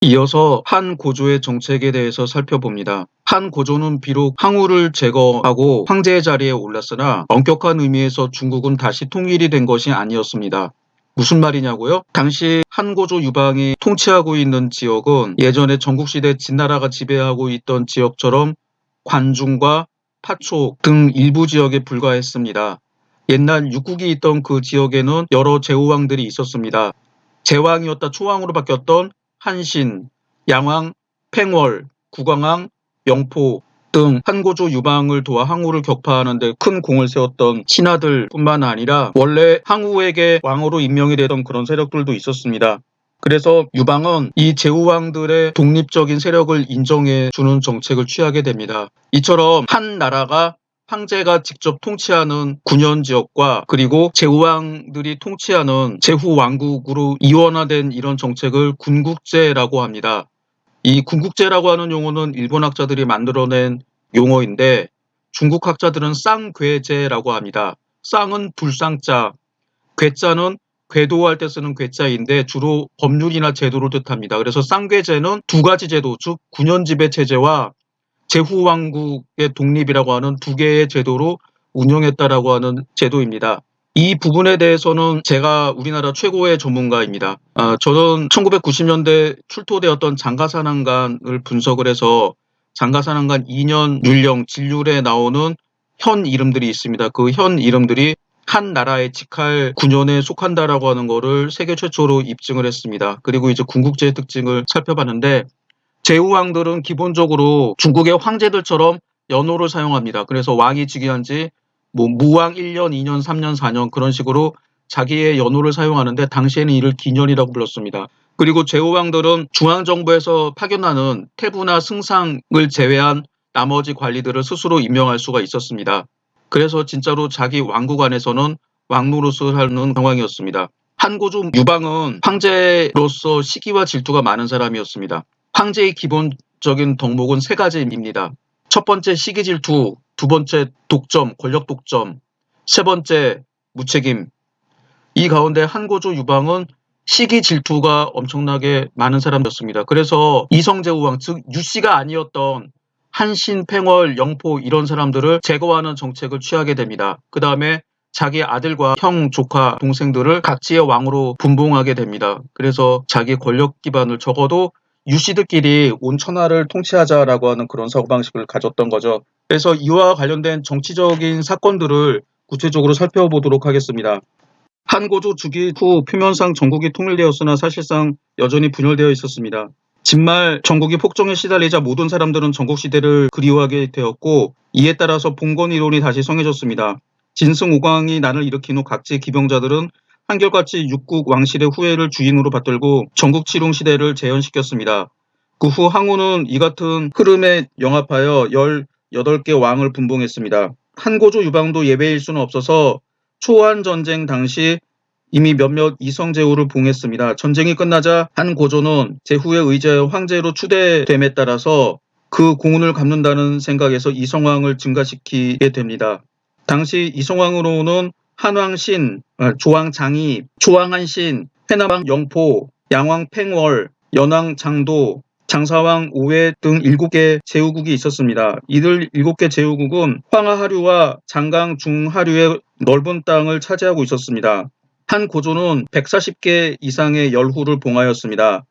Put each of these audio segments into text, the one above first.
이어서 한 고조의 정책에 대해서 살펴봅니다. 한 고조는 비록 항우를 제거하고 황제의 자리에 올랐으나 엄격한 의미에서 중국은 다시 통일이 된 것이 아니었습니다. 무슨 말이냐고요? 당시 한 고조 유방이 통치하고 있는 지역은 예전에 전국시대 진나라가 지배하고 있던 지역처럼 관중과 파촉 등 일부 지역에 불과했습니다. 옛날 육국이 있던 그 지역에는 여러 제후왕들이 있었습니다. 제왕이었다 초왕으로 바뀌었던 한신, 양왕, 팽월, 국왕왕, 영포 등 한고조 유방을 도와 항우를 격파하는 데 큰 공을 세웠던 신하들뿐만 아니라 원래 항우에게 왕으로 임명이 되던 그런 세력들도 있었습니다. 그래서 유방은 이 제후왕들의 독립적인 세력을 인정해 주는 정책을 취하게 됩니다. 이처럼 한 나라가 황제가 직접 통치하는 군현지역과 그리고 제후왕들이 통치하는 제후왕국으로 이원화된 이런 정책을 군국제라고 합니다. 이 군국제라고 하는 용어는 일본 학자들이 만들어낸 용어인데 중국 학자들은 쌍괴제라고 합니다. 쌍은 불쌍자, 괴자는 궤도할 때 쓰는 괴자인데 주로 법률이나 제도를 뜻합니다. 그래서 쌍괴제는 두 가지 제도, 즉 군현지배 체제와 제후왕국의 독립이라고 하는 두 개의 제도로 운영했다라고 하는 제도입니다. 이 부분에 대해서는 제가 우리나라 최고의 전문가입니다. 저는 1990년대 출토되었던 장가산항간을 분석을 해서 장가산항간 2년 율령 진률에 나오는 현 이름들이 있습니다. 그 현 이름들이 한 나라의 직할 군현에 속한다라고 하는 거를 세계 최초로 입증을 했습니다. 그리고 이제 군국제의 특징을 살펴봤는데 제후왕들은 기본적으로 중국의 황제들처럼 연호를 사용합니다. 그래서 왕이 즉위한 지 무왕 1년, 2년, 3년, 4년 그런 식으로 자기의 연호를 사용하는데 당시에는 이를 기년이라고 불렀습니다. 그리고 제후왕들은 중앙정부에서 파견하는 태부나 승상을 제외한 나머지 관리들을 스스로 임명할 수가 있었습니다. 그래서 진짜로 자기 왕국 안에서는 왕노릇을 하는 상황이었습니다. 한고조 유방은 황제로서 시기와 질투가 많은 사람이었습니다. 황제의 기본적인 덕목은 세 가지입니다. 첫 번째 시기 질투, 두 번째 독점, 권력 독점, 세 번째 무책임. 이 가운데 한고조 유방은 시기 질투가 엄청나게 많은 사람이었습니다. 그래서 이성제후왕, 즉 유씨가 아니었던 한신, 팽월, 영포 이런 사람들을 제거하는 정책을 취하게 됩니다. 그 다음에 자기 아들과 형, 조카, 동생들을 각지의 왕으로 분봉하게 됩니다. 그래서 자기 권력 기반을 적어도 유씨들끼리 온 천하를 통치하자라고 하는 그런 사고방식을 가졌던 거죠. 그래서 이와 관련된 정치적인 사건들을 구체적으로 살펴보도록 하겠습니다. 한고조 즉위 후 표면상 전국이 통일되었으나 사실상 여전히 분열되어 있었습니다. 진말 전국이 폭정에 시달리자 모든 사람들은 전국시대를 그리워하게 되었고 이에 따라서 봉건이론이 다시 성해졌습니다. 진승 오광이 난을 일으킨 후 각지 기병자들은 한결같이 육국 왕실의 후예를 주인으로 받들고 전국치룽 시대를 재현시켰습니다. 그 후 항우는 이 같은 흐름에 영합하여 18개 왕을 분봉했습니다. 한고조 유방도 예외일 수는 없어서 초안전쟁 당시 이미 몇몇 이성제후를 봉했습니다. 전쟁이 끝나자 한고조는 제후에 의지하여 황제로 추대됨에 따라서 그 공훈을 갚는다는 생각에서 이성왕을 증가시키게 됩니다. 당시 이성왕으로는 한왕신, 조왕 장이, 초왕 한신, 회남왕 영포, 양왕 팽월, 연왕 장도, 장사왕 오회 등 7개 제후국이 있었습니다. 이들 7개 제후국은 황하하류와 장강 중하류의 넓은 땅을 차지하고 있었습니다. 한 고조는 140개 이상의 열후를 봉하였습니다.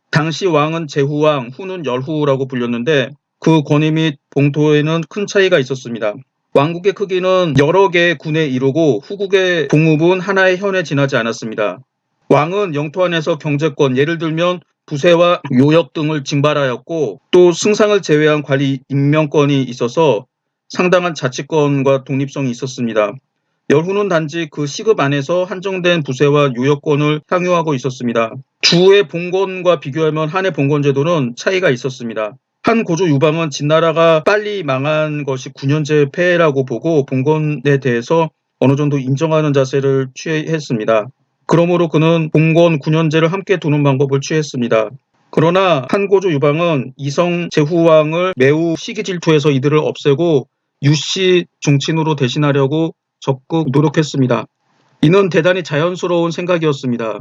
당시 왕은 제후왕, 후는 열후라고 불렸는데 그 권위 및 봉토에는 큰 차이가 있었습니다. 왕국의 크기는 여러 개의 군에 이루고 후국의 봉읍은 하나의 현에 지나지 않았습니다. 왕은 영토 안에서 경제권, 예를 들면 부세와 요역 등을 징발하였고 또 승상을 제외한 관리 임명권이 있어서 상당한 자치권과 독립성이 있었습니다. 열후는 단지 그 시급 안에서 한정된 부세와 요역권을 향유하고 있었습니다. 주의 봉건과 비교하면 한의 봉건제도는 차이가 있었습니다. 한 고조 유방은 진나라가 빨리 망한 것이 9년째 폐해라고 보고 봉건에 대해서 어느 정도 인정하는 자세를 취했습니다. 그러므로 그는 봉건 9년제를 함께 두는 방법을 취했습니다. 그러나 한고조 유방은 이성 제후왕을 매우 시기 질투해서 이들을 없애고 유씨 종친으로 대신하려고 적극 노력했습니다. 이는 대단히 자연스러운 생각이었습니다.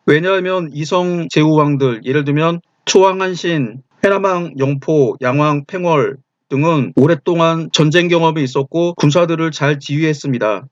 왜냐하면 이성 제후왕들, 예를 들면 초왕 한신, 회남왕 영포, 양왕 팽월 등은 오랫동안 전쟁 경험이 있었고 군사들을 잘 지휘했습니다.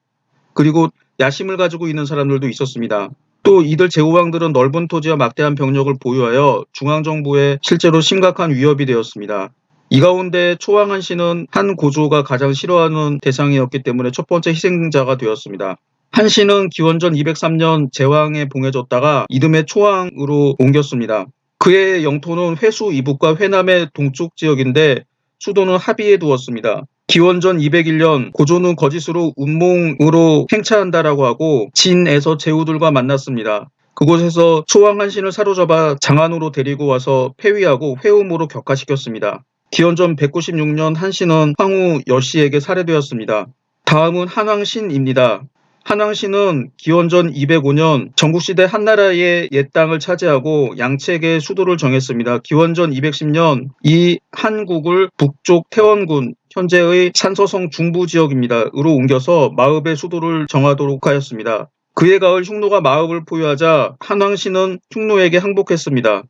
그리고 야심을 가지고 있는 사람들도 있었습니다. 또 이들 제후왕들은 넓은 토지와 막대한 병력을 보유하여 중앙정부에 실제로 심각한 위협이 되었습니다. 이 가운데 초왕 한신은 한 고조가 가장 싫어하는 대상이었기 때문에 첫 번째 희생자가 되었습니다. 한신은 기원전 203년 제왕에 봉해졌다가 이듬해 초왕으로 옮겼습니다. 그의 영토는 회수 이북과 회남의 동쪽 지역인데 수도는 합의에 두었습니다. 기원전 201년 고조는 거짓으로 운몽으로 행차한다라고 하고 진에서 제후들과 만났습니다. 그곳에서 초왕 한신을 사로잡아 장안으로 데리고 와서 폐위하고 회음으로 격파시켰습니다. 기원전 196년 한신은 황후 여씨에게 살해되었습니다. 다음은 한왕신입니다. 한왕신은 기원전 205년 전국시대 한나라의 옛 땅을 차지하고 양책의 수도를 정했습니다. 기원전 210년 이 한국을 북쪽 태원군 현재의 산서성 중부 지역입니다.으로 옮겨서 마읍의 수도를 정하도록 하였습니다. 그해 가을 흉노가 마읍을 포위하자 한왕신은 흉노에게 항복했습니다.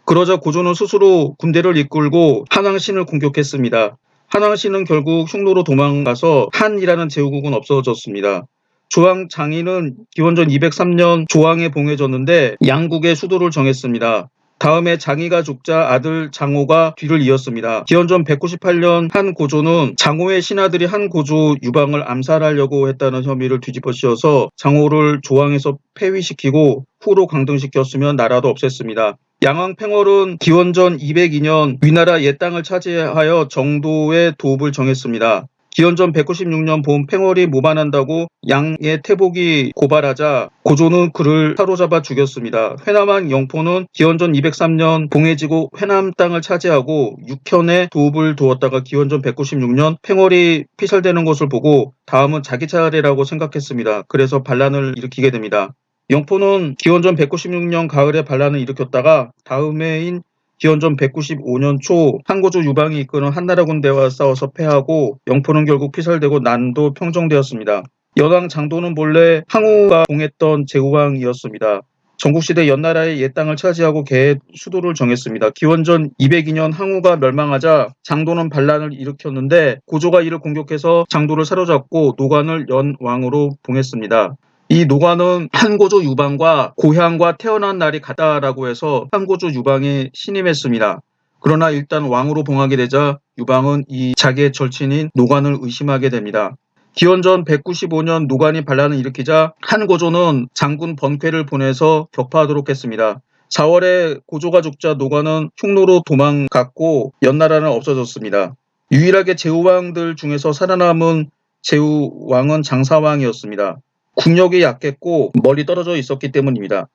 그러자 고조는 스스로 군대를 이끌고 한왕신을 공격했습니다. 한왕신은 결국 흉노로 도망가서 한이라는 제후국은 없어졌습니다. 조왕 장인은 기원전 203년 조왕에 봉해졌는데 양국의 수도를 정했습니다. 다음에 장이가 죽자 아들 장호가 뒤를 이었습니다. 기원전 198년 한 고조는 장호의 신하들이 한 고조 유방을 암살하려고 했다는 혐의를 뒤집어 씌워서 장호를 조왕에서 폐위시키고 후로 강등시켰으면 나라도 없앴습니다. 양왕 팽월은 기원전 202년 위나라 옛 땅을 차지하여 정도의 도읍을 정했습니다. 기원전 196년 봄 팽월이 모반한다고 양의 태복이 고발하자 고조는 그를 사로잡아 죽였습니다. 회남왕 영포는 기원전 203년 봉해지고 회남 땅을 차지하고 육현에 도읍을 두었다가 기원전 196년 팽월이 피살되는 것을 보고 다음은 자기 차례라고 생각했습니다. 그래서 반란을 일으키게 됩니다. 영포는 기원전 196년 가을에 반란을 일으켰다가 다음 해인 기원전 195년 초 한고조 유방이 이끄는 한나라 군대와 싸워서 패하고 영포는 결국 피살되고 난도 평정되었습니다. 연왕 장도는 본래 항우가 봉했던 제후왕이었습니다. 전국시대 연나라의 옛 땅을 차지하고 개의 수도를 정했습니다. 기원전 202년 항우가 멸망하자 장도는 반란을 일으켰는데 고조가 이를 공격해서 장도를 사로잡고 노관을 연왕으로 봉했습니다. 이 노관은 한고조 유방과 고향과 태어난 날이 같다라고 해서 한고조 유방에 신임했습니다. 그러나 일단 왕으로 봉하게 되자 유방은 이 자기의 절친인 노관을 의심하게 됩니다. 기원전 195년 노관이 반란을 일으키자 한고조는 장군 번쾌를 보내서 격파하도록 했습니다. 4월에 고조가 죽자 노관은 흉노로 도망갔고 연나라는 없어졌습니다. 유일하게 제후왕들 중에서 살아남은 제후왕은 장사왕이었습니다. 국력이 약했고 멀리 떨어져 있었기 때문입니다.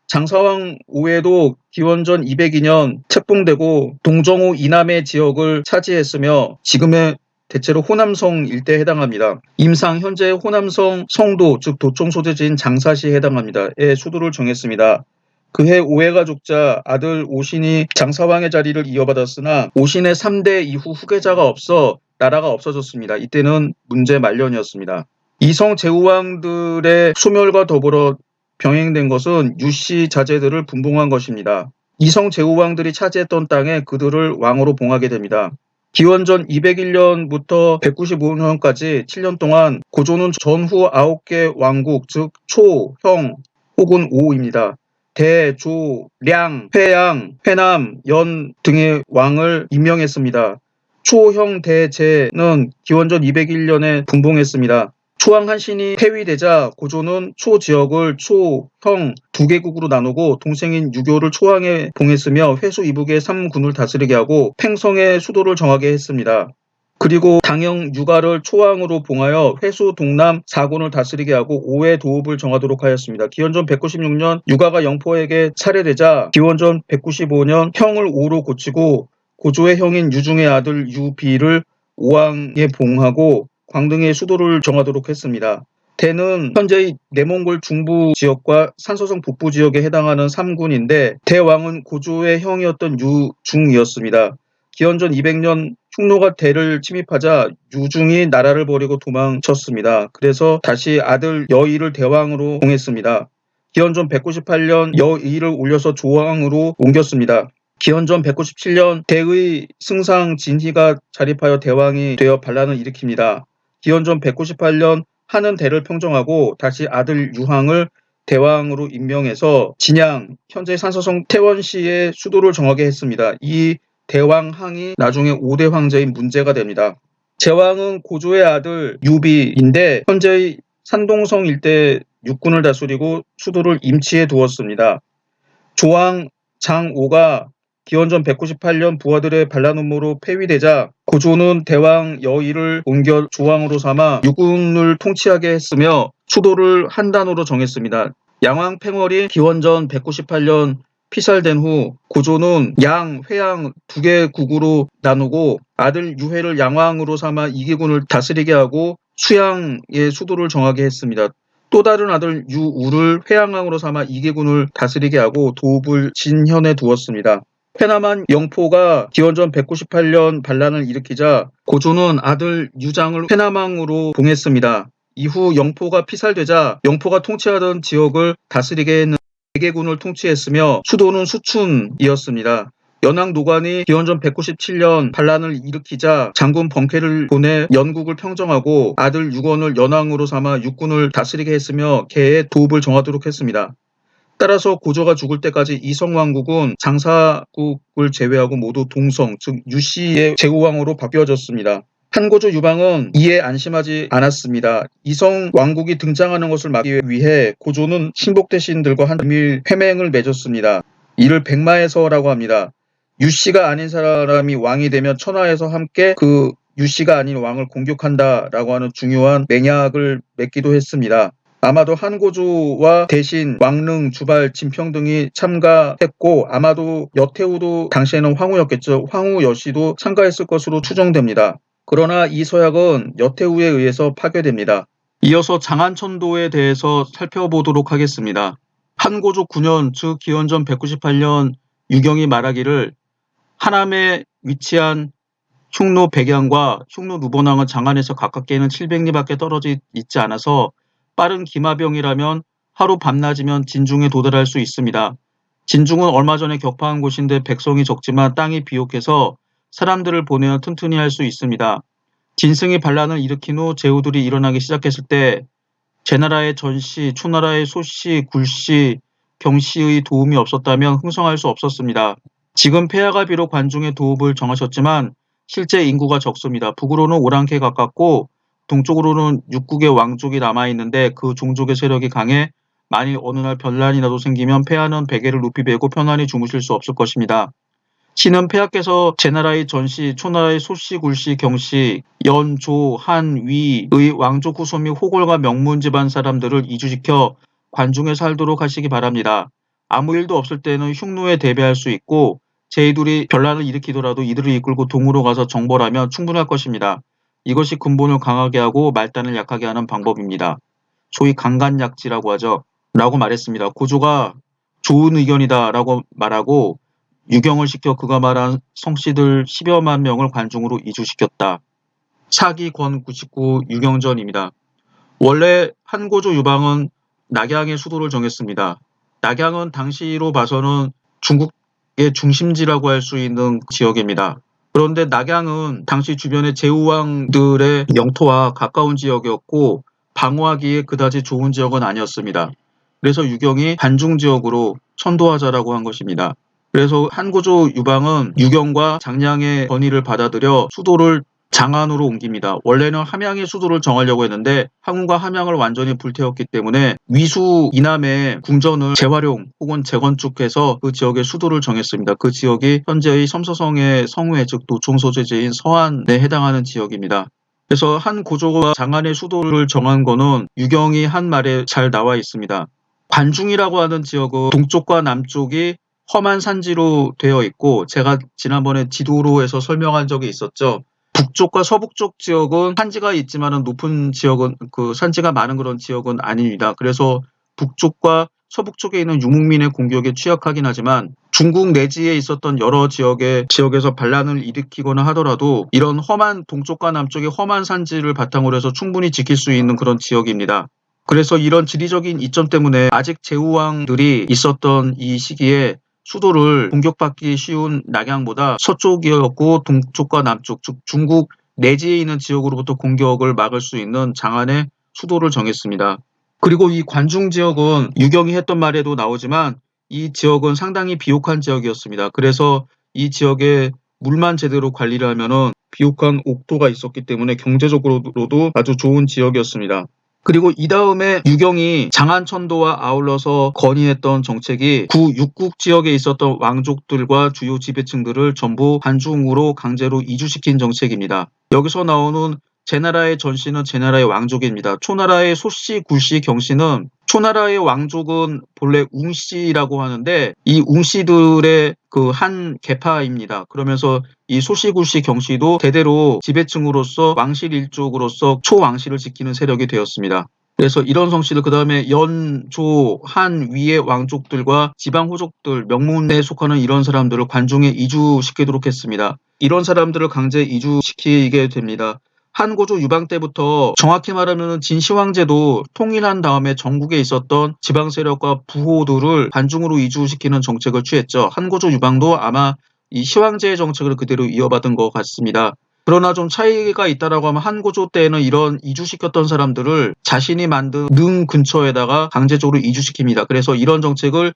장사왕 오해도 기원전 202년 책봉되고 동정호 이남의 지역을 차지했으며 지금의 대체로 호남성 일대에 해당합니다. 임상 현재 호남성 성도 즉 도청 소재지인 장사시에 해당합니다.의 수도를 정했습니다. 그해 오해가 죽자 아들 오신이 장사왕의 자리를 이어받았으나 오신의 3대 이후 후계자가 없어 나라가 없어졌습니다. 이때는 문제 말년이었습니다. 이성 제후왕들의 소멸과 더불어 병행된 것은 유씨 자제들을 분봉한 것입니다. 이성 제후왕들이 차지했던 땅에 그들을 왕으로 봉하게 됩니다. 기원전 201년부터 195년까지 7년 동안 고조는 전후 9개 왕국 즉 초, 형 혹은 오입니다. 대, 조, 량, 회양, 회남, 연 등의 왕을 임명했습니다. 초, 형, 대, 제는 기원전 201년에 분봉했습니다. 초왕 한신이 폐위되자 고조는 초 지역을 초, 형 두 개국으로 나누고 동생인 유교를 초왕에 봉했으며 회수 이북의 3군을 다스리게 하고 팽성의 수도를 정하게 했습니다. 그리고 당영 유가를 초왕으로 봉하여 회수 동남 4군을 다스리게 하고 5회 도읍을 정하도록 하였습니다. 기원전 196년 유가가 영포에게 살해되자 기원전 195년 형을 5로 고치고 고조의 형인 유중의 아들 유비를 5왕에 봉하고 광등의 수도를 정하도록 했습니다. 대는 현재의 내몽골 중부 지역과 산서성 북부 지역에 해당하는 3군인데 대왕은 고조의 형이었던 유중이었습니다. 기원전 200년 흉노가 대를 침입하자 유중이 나라를 버리고 도망쳤습니다. 그래서 다시 아들 여의를 대왕으로 봉했습니다. 기원전 198년 여의를 올려서 조왕으로 옮겼습니다. 기원전 197년 대의 승상 진희가 자립하여 대왕이 되어 반란을 일으킵니다. 기원전 198년 한은 대를 평정하고 다시 아들 유항을 대왕으로 임명해서 진양, 현재 산서성 태원시의 수도를 정하게 했습니다. 이 대왕항이 나중에 5대 황제인 문제가 됩니다. 제왕은 고조의 아들 유비인데 현재의 산동성 일대 육군을 다스리고 수도를 임치해 두었습니다. 조왕 장오가 기원전 198년 부하들의 반란 음모로 폐위되자 고조는 대왕 여의를 옮겨 조왕으로 삼아 육군을 통치하게 했으며 수도를 한단으로 정했습니다. 양왕 팽월이 기원전 198년 피살된 후 고조는 양, 회양 두 개 국으로 나누고 아들 유해를 양왕으로 삼아 이기군을 다스리게 하고 수양의 수도를 정하게 했습니다. 또 다른 아들 유우를 회양왕으로 삼아 이계군을 다스리게 하고 도읍을 진현에 두었습니다. 회남한 영포가 기원전 198년 반란을 일으키자 고조는 아들 유장을 회남왕으로 봉했습니다. 이후 영포가 피살되자 영포가 통치하던 지역을 다스리게 했는 대계군을 통치했으며 수도는 수춘이었습니다. 연왕 노관이 기원전 197년 반란을 일으키자 장군 번쾌를 보내 연국을 평정하고 아들 유건을 연왕으로 삼아 육군을 다스리게 했으며 개의 도읍을 정하도록 했습니다. 따라서 고조가 죽을 때까지 이성왕국은 장사국을 제외하고 모두 동성, 즉 유씨의 제후왕으로 바뀌어졌습니다. 한고조 유방은 이에 안심하지 않았습니다. 이성 왕국이 등장하는 것을 막기 위해 고조는 신복 대신들과 한 비밀 회맹을 맺었습니다. 이를 백마해서라고 합니다. 유씨가 아닌 사람이 왕이 되면 천하에서 함께 그 유씨가 아닌 왕을 공격한다라고 하는 중요한 맹약을 맺기도 했습니다. 아마도 한고조와 대신 왕릉, 주발, 진평 등이 참가했고 아마도 여태우도 당시에는 황후였겠죠. 황후 여씨도 참가했을 것으로 추정됩니다. 그러나 이 서약은 여태우에 의해서 파괴됩니다. 이어서 장안천도에 대해서 살펴보도록 하겠습니다. 한고조 9년, 즉 기원전 198년 유경이 말하기를 하남에 위치한 흉노 백양과 흉노 누본항은 장안에서 가깝게는 700리밖에 떨어져 있지 않아서 빠른 기마병이라면 하루 밤낮이면 진중에 도달할 수 있습니다. 진중은 얼마 전에 격파한 곳인데 백성이 적지만 땅이 비옥해서 사람들을 보내어 튼튼히 할 수 있습니다. 진승이 반란을 일으킨 후 제후들이 일어나기 시작했을 때 제나라의 전씨, 초나라의 소씨, 굴씨, 경씨의 도움이 없었다면 흥성할 수 없었습니다. 지금 폐하가 비록 관중의 도읍을 정하셨지만 실제 인구가 적습니다. 북으로는 오랑캐에 가깝고 동쪽으로는 육국의 왕족이 남아있는데 그 종족의 세력이 강해 만일 어느 날 변란이라도 생기면 폐하는 베개를 높이 베고 편안히 주무실 수 없을 것입니다. 신은 폐하께서 제나라의 전씨, 초나라의 소씨, 굴씨, 경씨, 연, 조, 한, 위의 왕족 후손 및 호골과 명문 집안 사람들을 이주시켜 관중에 살도록 하시기 바랍니다. 아무 일도 없을 때는 흉노에 대비할 수 있고 제이둘이 변란을 일으키더라도 이들을 이끌고 동으로 가서 정벌하면 충분할 것입니다. 이것이 근본을 강하게 하고 말단을 약하게 하는 방법입니다. 소위 강간약지라고 하죠. 라고 말했습니다. 고조가 좋은 의견이다 라고 말하고 유경을 시켜 그가 말한 성씨들 10여만 명을 관중으로 이주시켰다. 사기 권 99 유경전입니다. 원래 한고조 유방은 낙양의 수도를 정했습니다. 낙양은 당시로 봐서는 중국의 중심지라고 할 수 있는 지역입니다. 그런데 낙양은 당시 주변의 제후왕들의 영토와 가까운 지역이었고 방어하기에 그다지 좋은 지역은 아니었습니다. 그래서 유경이 반중지역으로 천도하자라고 한 것입니다. 그래서 한고조 유방은 유경과 장량의 건의를 받아들여 수도를 장안으로 옮깁니다. 원래는 함양의 수도를 정하려고 했는데 항우가 함양을 완전히 불태웠기 때문에 위수 이남의 궁전을 재활용 혹은 재건축해서 그 지역의 수도를 정했습니다. 그 지역이 현재의 섬서성의 성회 즉 노총 소재지인 서안에 해당하는 지역입니다. 그래서 한고조가 장안의 수도를 정한 거는 유경이 한 말에 잘 나와 있습니다. 관중이라고 하는 지역은 동쪽과 남쪽이 험한 산지로 되어 있고 제가 지난번에 지도로 해서 설명한 적이 있었죠. 북쪽과 서북쪽 지역은 산지가 있지만은 높은 지역은 그 산지가 많은 그런 지역은 아닙니다. 그래서 북쪽과 서북쪽에 있는 유목민의 공격에 취약하긴 하지만 중국 내지에 있었던 여러 지역에서 반란을 일으키거나 하더라도 이런 험한 동쪽과 남쪽의 험한 산지를 바탕으로 해서 충분히 지킬 수 있는 그런 지역입니다. 그래서 이런 지리적인 이점 때문에 아직 제후왕들이 있었던 이 시기에 수도를 공격받기 쉬운 낙양보다 서쪽이었고 동쪽과 남쪽, 즉 중국 내지에 있는 지역으로부터 공격을 막을 수 있는 장안의 수도를 정했습니다. 그리고 이 관중 지역은 유경이 했던 말에도 나오지만 이 지역은 상당히 비옥한 지역이었습니다. 그래서 이 지역에 물만 제대로 관리를 하면은 비옥한 옥토가 있었기 때문에 경제적으로도 아주 좋은 지역이었습니다. 그리고 이 다음에 유경이 장안천도와 아울러서 건의했던 정책이 육국 지역에 있었던 왕족들과 주요 지배층들을 전부 관중으로 강제로 이주시킨 정책입니다. 여기서 나오는 제나라의 전씨는 제나라의 왕족입니다. 초나라의 소씨, 굴씨, 경씨는 초나라의 왕족은 본래 웅씨라고 하는데 이 웅씨들의 그 한 계파입니다. 그러면서 이 소씨, 굴씨, 경씨도 대대로 지배층으로서 왕실 일족으로서 초왕실을 지키는 세력이 되었습니다. 그래서 이런 성씨들 그다음에 연, 조, 한 위의 왕족들과 지방 호족들, 명문에 속하는 이런 사람들을 관중에 이주시키도록 했습니다. 이런 사람들을 강제 이주시키게 됩니다. 한고조 유방 때부터 정확히 말하면 진시황제도 통일한 다음에 전국에 있었던 지방 세력과 부호들을 관중으로 이주시키는 정책을 취했죠. 한고조 유방도 아마 이 시황제의 정책을 그대로 이어받은 것 같습니다. 그러나 좀 차이가 있다라고 하면 한고조 때에는 이런 이주시켰던 사람들을 자신이 만든 능 근처에다가 강제적으로 이주시킵니다. 그래서 이런 정책을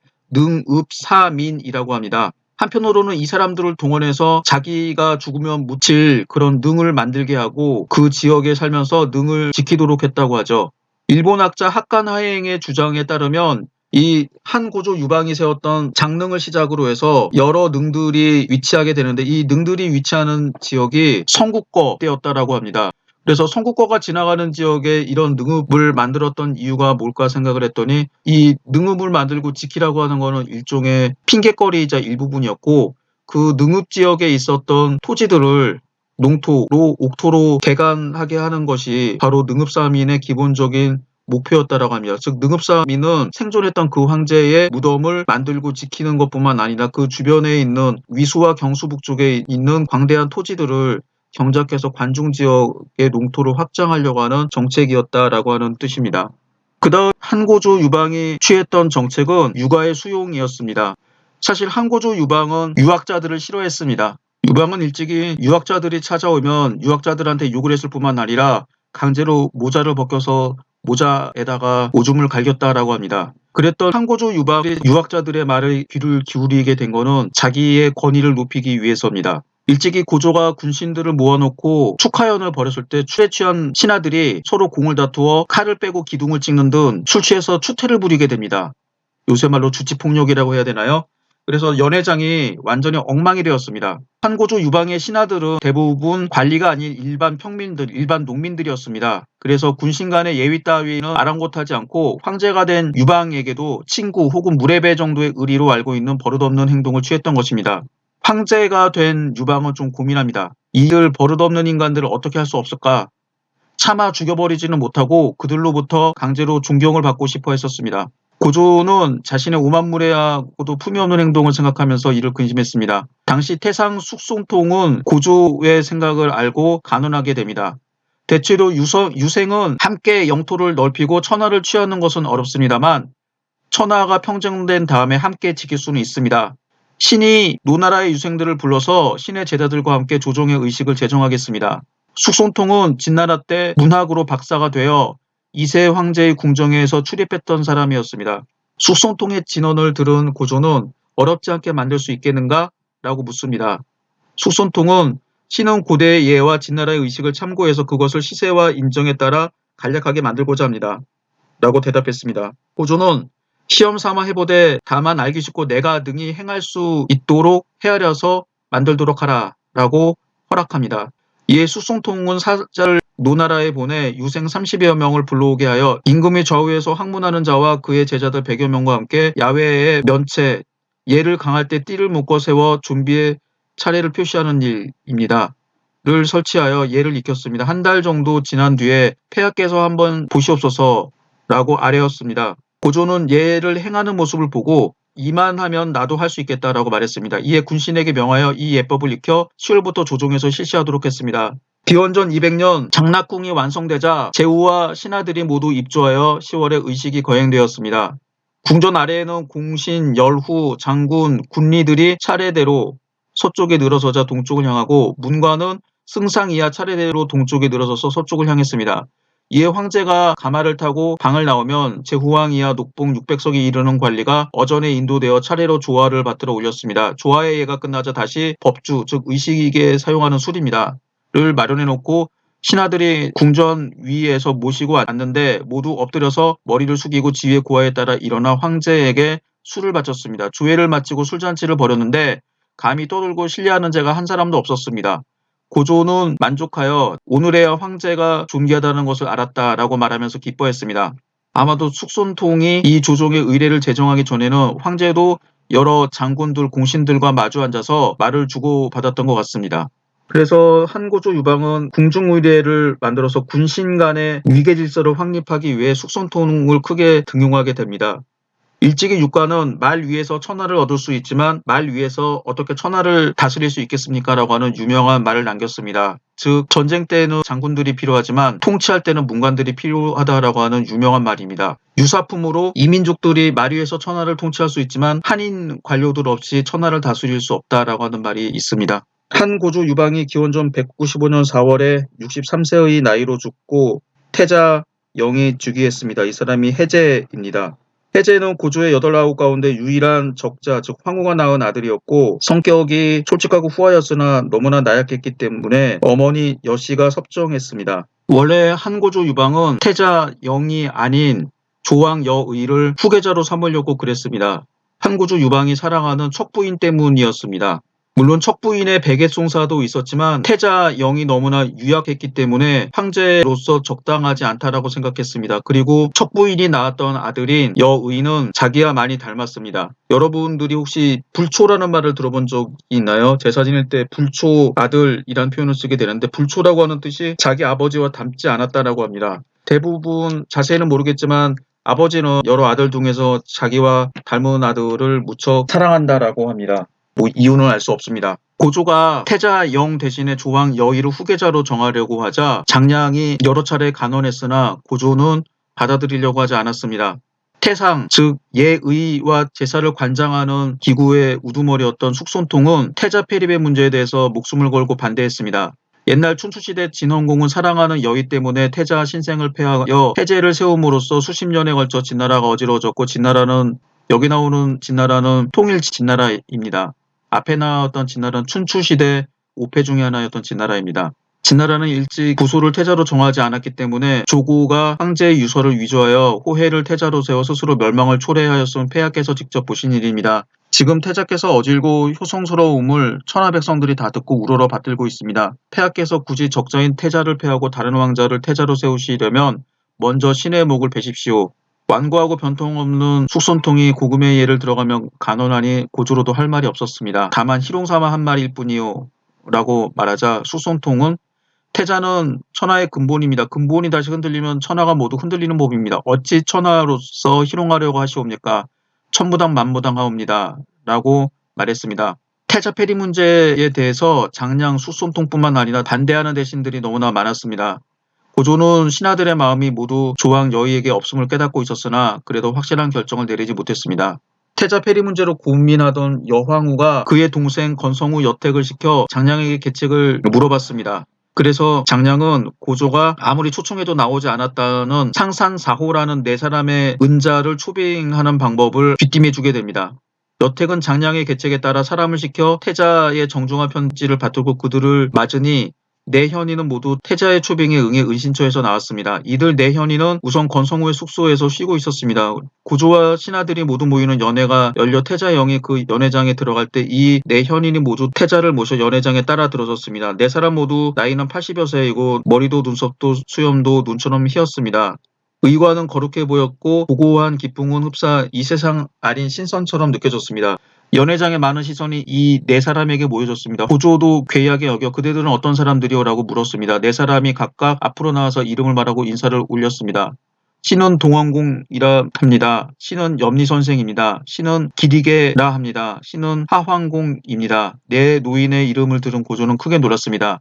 능읍사민이라고 합니다. 한편으로는 이 사람들을 동원해서 자기가 죽으면 묻힐 그런 능을 만들게 하고 그 지역에 살면서 능을 지키도록 했다고 하죠. 일본 학자 학간 하행의 주장에 따르면 이 한고조 유방이 세웠던 장능을 시작으로 해서 여러 능들이 위치하게 되는데 이 능들이 위치하는 지역이 성국거 때였다라고 합니다. 그래서 성국거가 지나가는 지역에 이런 능읍을 만들었던 이유가 뭘까 생각을 했더니 이 능읍을 만들고 지키라고 하는 거는 일종의 핑곗거리이자 일부분이었고 그 능읍 지역에 있었던 토지들을 농토로 옥토로 개간하게 하는 것이 바로 능읍사민의 기본적인 목표였다라고 합니다. 즉 능읍사민은 생존했던 그 황제의 무덤을 만들고 지키는 것뿐만 아니라 그 주변에 있는 위수와 경수 북쪽에 있는 광대한 토지들을 경작해서 관중 지역의 농토를 확장하려고 하는 정책이었다라고 하는 뜻입니다. 그다음 한고조 유방이 취했던 정책은 육아의 수용이었습니다. 사실 한고조 유방은 유학자들을 싫어했습니다. 유방은 일찍이 유학자들이 찾아오면 유학자들한테 욕을 했을 뿐만 아니라 강제로 모자를 벗겨서 모자에다가 오줌을 갈겼다라고 합니다. 그랬던 한고조 유방이 유학자들의 말에 귀를 기울이게 된 것은 자기의 권위를 높이기 위해서입니다. 일찍이 고조가 군신들을 모아놓고 축하연을 벌였을 때 술에 취한 신하들이 서로 공을 다투어 칼을 빼고 기둥을 찍는 등 술 취해서 추태를 부리게 됩니다. 요새 말로 주치폭력이라고 해야 되나요? 그래서 연회장이 완전히 엉망이 되었습니다. 한고조 유방의 신하들은 대부분 관리가 아닌 일반 평민들, 일반 농민들이었습니다. 그래서 군신 간의 예의 따위는 아랑곳하지 않고 황제가 된 유방에게도 친구 혹은 무례배 정도의 의리로 알고 있는 버릇없는 행동을 취했던 것입니다. 황제가 된 유방은 좀 고민합니다. 이들 버릇없는 인간들을 어떻게 할 수 없을까? 차마 죽여버리지는 못하고 그들로부터 강제로 존경을 받고 싶어 했었습니다. 고조는 자신의 오만무례하고도 품위 없는 행동을 생각하면서 이를 근심했습니다. 당시 태상 숙송통은 고조의 생각을 알고 간언하게 됩니다. 대체로 유생은 함께 영토를 넓히고 천하를 취하는 것은 어렵습니다만 천하가 평정된 다음에 함께 지킬 수는 있습니다. 신이 노나라의 유생들을 불러서 신의 제자들과 함께 조정의 의식을 제정하겠습니다. 숙송통은 진나라 때 문학으로 박사가 되어 이세 황제의 궁정에서 출입했던 사람이었습니다. 숙송통의 진언을 들은 고조는 어렵지 않게 만들 수 있겠는가? 라고 묻습니다. 숙송통은 신은 고대의 예와 진나라의 의식을 참고해서 그것을 시세와 인정에 따라 간략하게 만들고자 합니다. 라고 대답했습니다. 고조는 시험 삼아 해보되 다만 알기 쉽고 내가 능히 행할 수 있도록 헤아려서 만들도록 하라 라고 허락합니다. 이에 숙송통은 사자를 노나라에 보내 유생 30여 명을 불러오게 하여 임금의 좌우에서 학문하는 자와 그의 제자들 100여 명과 함께 야외에 면체, 예를 강할 때 띠를 묶어 세워 좀비의 차례를 표시하는 일입니다. 를 설치하여 예를 익혔습니다. 한 달 정도 지난 뒤에 폐하께서 한번 보시옵소서 라고 아뢰었습니다. 고조는 예를 행하는 모습을 보고 이만하면 나도 할 수 있겠다라고 말했습니다. 이에 군신에게 명하여 이 예법을 익혀 10월부터 조정에서 실시하도록 했습니다. 기원전 200년 장락궁이 완성되자 제후와 신하들이 모두 입조하여 10월에 의식이 거행되었습니다. 궁전 아래에는 공신, 열후, 장군, 군리들이 차례대로 서쪽에 늘어서자 동쪽을 향하고 문관은 승상 이하 차례대로 동쪽에 늘어서서 서쪽을 향했습니다. 이에 황제가 가마를 타고 방을 나오면 제후왕 이하 녹봉 600석이 이르는 관리가 어전에 인도되어 차례로 조화를 받들어 올렸습니다. 조화의 예가 끝나자 다시 법주, 즉 의식에 사용하는 술입니다. 를 마련해 놓고 신하들이 궁전 위에서 모시고 앉는데 모두 엎드려서 머리를 숙이고 지휘의 고하에 따라 일어나 황제에게 술을 바쳤습니다. 조회를 마치고 술잔치를 벌였는데 감히 떠들고 신뢰하는 자가 한 사람도 없었습니다. 고조는 만족하여 오늘에야 황제가 존귀하다는 것을 알았다라고 말하면서 기뻐했습니다. 아마도 숙손통이 이 조정의 의례를 제정하기 전에는 황제도 여러 장군들, 공신들과 마주 앉아서 말을 주고받았던 것 같습니다. 그래서 한고조 유방은 궁중의례를 만들어서 군신 간의 위계질서를 확립하기 위해 숙손통을 크게 등용하게 됩니다. 일찍이 육가는 말 위에서 천하를 얻을 수 있지만 말 위에서 어떻게 천하를 다스릴 수 있겠습니까? 라고 하는 유명한 말을 남겼습니다. 즉 전쟁 때는 장군들이 필요하지만 통치할 때는 문관들이 필요하다라고 하는 유명한 말입니다. 유사품으로 이민족들이 말 위에서 천하를 통치할 수 있지만 한인 관료들 없이 천하를 다스릴 수 없다라고 하는 말이 있습니다. 한 고조 유방이 기원전 195년 4월에 63세의 나이로 죽고 태자 영이 즉위했습니다. 이 사람이 해제입니다. 해제는 고조의 8아홉 가운데 유일한 적자, 즉 황후가 낳은 아들이었고 성격이 솔직하고 후하였으나 너무나 나약했기 때문에 어머니 여씨가 섭정했습니다. 원래 한고조 유방은 태자 영이 아닌 조왕 여의를 후계자로 삼으려고 그랬습니다. 한고조 유방이 사랑하는 척부인 때문이었습니다. 물론 척부인의 백예송사도 있었지만 태자 영이 너무나 유약했기 때문에 황제로서 적당하지 않다라고 생각했습니다. 그리고 척부인이 낳았던 아들인 여의는 자기와 많이 닮았습니다. 여러분들이 혹시 불초라는 말을 들어본 적이 있나요? 제사 지낼 때 불초 아들이라는 표현을 쓰게 되는데 불초라고 하는 뜻이 자기 아버지와 닮지 않았다라고 합니다. 대부분 자세히는 모르겠지만 아버지는 여러 아들 중에서 자기와 닮은 아들을 무척 사랑한다라고 합니다. 이유는 알 수 없습니다. 고조가 태자 영 대신에 조왕 여의를 후계자로 정하려고 하자 장량이 여러 차례 간언했으나 고조는 받아들이려고 하지 않았습니다. 태상, 즉 예의와 제사를 관장하는 기구의 우두머리였던 숙손통은 태자 폐립의 문제에 대해서 목숨을 걸고 반대했습니다. 옛날 춘추시대 진헌공은 사랑하는 여의 때문에 태자 신생을 폐하여 해제를 세움으로써 수십 년에 걸쳐 진나라가 어지러워졌고 진나라는 여기 나오는 진나라는 통일 진나라입니다. 앞에 나왔던 진나라는 춘추시대 5패 중에 하나였던 진나라입니다. 진나라는 일찍 구소를 태자로 정하지 않았기 때문에 조고가 황제의 유서를 위조하여 호해를 태자로 세워 스스로 멸망을 초래하였음 폐하께서 직접 보신 일입니다. 지금 태자께서 어질고 효성스러움을 천하 백성들이 다 듣고 우러러 받들고 있습니다. 폐하께서 굳이 적자인 태자를 폐하고 다른 왕자를 태자로 세우시려면 먼저 신의 목을 베십시오. 완고하고 변통 없는 숙손통이 고금의 예를 들어가며 간언하니 고조로도 할 말이 없었습니다. 다만 희롱삼아 한 말일 뿐이요 라고 말하자 숙손통은 태자는 천하의 근본입니다. 근본이 다시 흔들리면 천하가 모두 흔들리는 법입니다. 어찌 천하로서 희롱하려고 하시옵니까? 천무당 만무당하옵니다. 라고 말했습니다. 태자 폐리 문제에 대해서 장량 숙손통뿐만 아니라 반대하는 대신들이 너무나 많았습니다. 고조는 신하들의 마음이 모두 조왕 여의에게 없음을 깨닫고 있었으나 그래도 확실한 결정을 내리지 못했습니다. 태자 폐리 문제로 고민하던 여황후가 그의 동생 건성후 여택을 시켜 장량에게 계책을 물어봤습니다. 그래서 장량은 고조가 아무리 초청해도 나오지 않았다는 상산사호라는 네 사람의 은자를 초빙하는 방법을 귀띔해주게 됩니다. 여택은 장량의 계책에 따라 사람을 시켜 태자의 정중한 편지를 받들고 그들을 맞으니 네 현인은 모두 태자의 초빙에 응해 은신처에서 나왔습니다. 이들 네 현인은 우선 건성후의 숙소에서 쉬고 있었습니다. 고조와 신하들이 모두 모이는 연회가 열려 태자 영이 그 연회장에 들어갈 때 이 네 현인이 모두 태자를 모셔 연회장에 따라 들어섰습니다. 네 사람 모두 나이는 80여 세이고 머리도 눈썹도 수염도 눈처럼 희었습니다. 의관은 거룩해 보였고 고고한 기풍은 흡사 이 세상 아닌 신선처럼 느껴졌습니다. 연회장에 많은 시선이 이 네 사람에게 모여졌습니다. 고조도 괴이하게 여겨 그대들은 어떤 사람들이오? 라고 물었습니다. 네 사람이 각각 앞으로 나와서 이름을 말하고 인사를 올렸습니다. 신은 동원공이라 합니다. 신은 염리선생입니다. 신은 기리개라 합니다. 신은 하황공입니다. 네 노인의 이름을 들은 고조는 크게 놀랐습니다.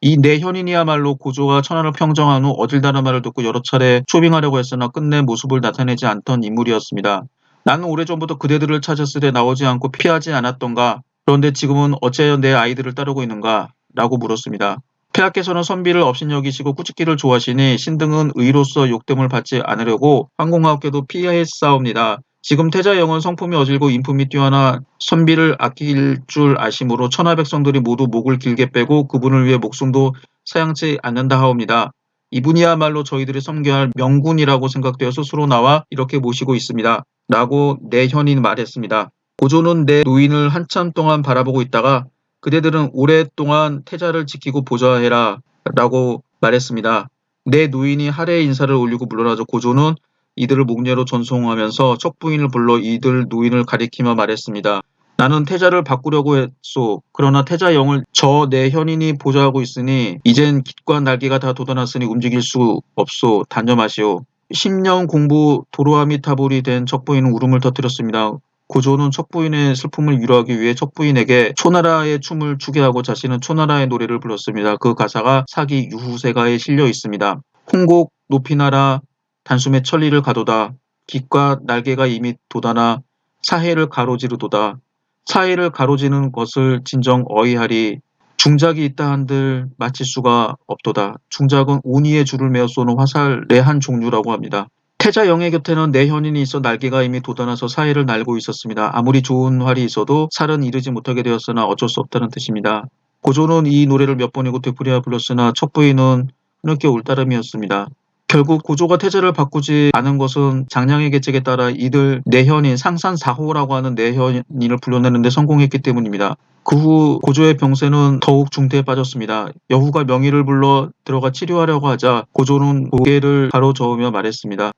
이 네 현인이야말로 고조가 천하를 평정한 후 어딜다는 말을 듣고 여러 차례 초빙하려고 했으나 끝내 모습을 나타내지 않던 인물이었습니다. 나는 오래전부터 그대들을 찾았을 때 나오지 않고 피하지 않았던가? 그런데 지금은 어찌하여 내 아이들을 따르고 있는가? 라고 물었습니다. 폐하께서는 선비를 업신여기시고 꾸짖기를 좋아하시니 신등은 의로서 욕됨을 받지 않으려고 황공하옵게도 피하였사옵니다. 지금 태자영은 성품이 어질고 인품이 뛰어나 선비를 아낄 줄 아심으로 천하백성들이 모두 목을 길게 빼고 그분을 위해 목숨도 사양치 않는다 하옵니다. 이분이야말로 저희들이 섬겨야 할 명군이라고 생각되어 스스로 나와 이렇게 모시고 있습니다. 라고 내현이 말했습니다. 고조는 내 노인을 한참 동안 바라보고 있다가 그대들은 오랫동안 태자를 지키고 보좌해라 라고 말했습니다. 내 노인이 하례 인사를 올리고 물러나자 고조는 이들을 목례로 전송하면서 척부인을 불러 이들 노인을 가리키며 말했습니다. 나는 태자를 바꾸려고 했소. 그러나 태자영을 저 내 현인이 보좌하고 있으니 이젠 깃과 날개가 다 돋아났으니 움직일 수 없소. 단념하시오. 10년 공부 도로아미타불이 된 척부인은 울음을 터뜨렸습니다. 고조는 척부인의 슬픔을 위로하기 위해 척부인에게 초나라의 춤을 추게 하고 자신은 초나라의 노래를 불렀습니다. 그 가사가 사기 유후세가에 실려 있습니다. 홍곡 높이나라 단숨에 천리를 가도다. 깃과 날개가 이미 돋아나 사해를 가로지르도다. 사해를 가로지는 것을 진정 어이하리. 중작이 있다 한들 마칠 수가 없도다. 중작은 운이의 줄을 메어 쏘는 화살의 한 종류라고 합니다. 태자영의 곁에는 내현인이 있어 날개가 이미 돋아나서 사해를 날고 있었습니다. 아무리 좋은 활이 있어도 살은 이르지 못하게 되었으나 어쩔 수 없다는 뜻입니다. 고조는 이 노래를 몇 번이고 되풀이하여 불렀으나 척부인은 흐느껴 울 따름이었습니다. 결국 고조가 태자를 바꾸지 않은 것은 장량의 계책에 따라 이들 내현인 상산사호라고 하는 내현인을 불러내는 데 성공했기 때문입니다. 그 후 고조의 병세는 더욱 중태에 빠졌습니다. 여후가 명의를 불러 들어가 치료하려고 하자 고조는 고개를 가로저으며 말했습니다.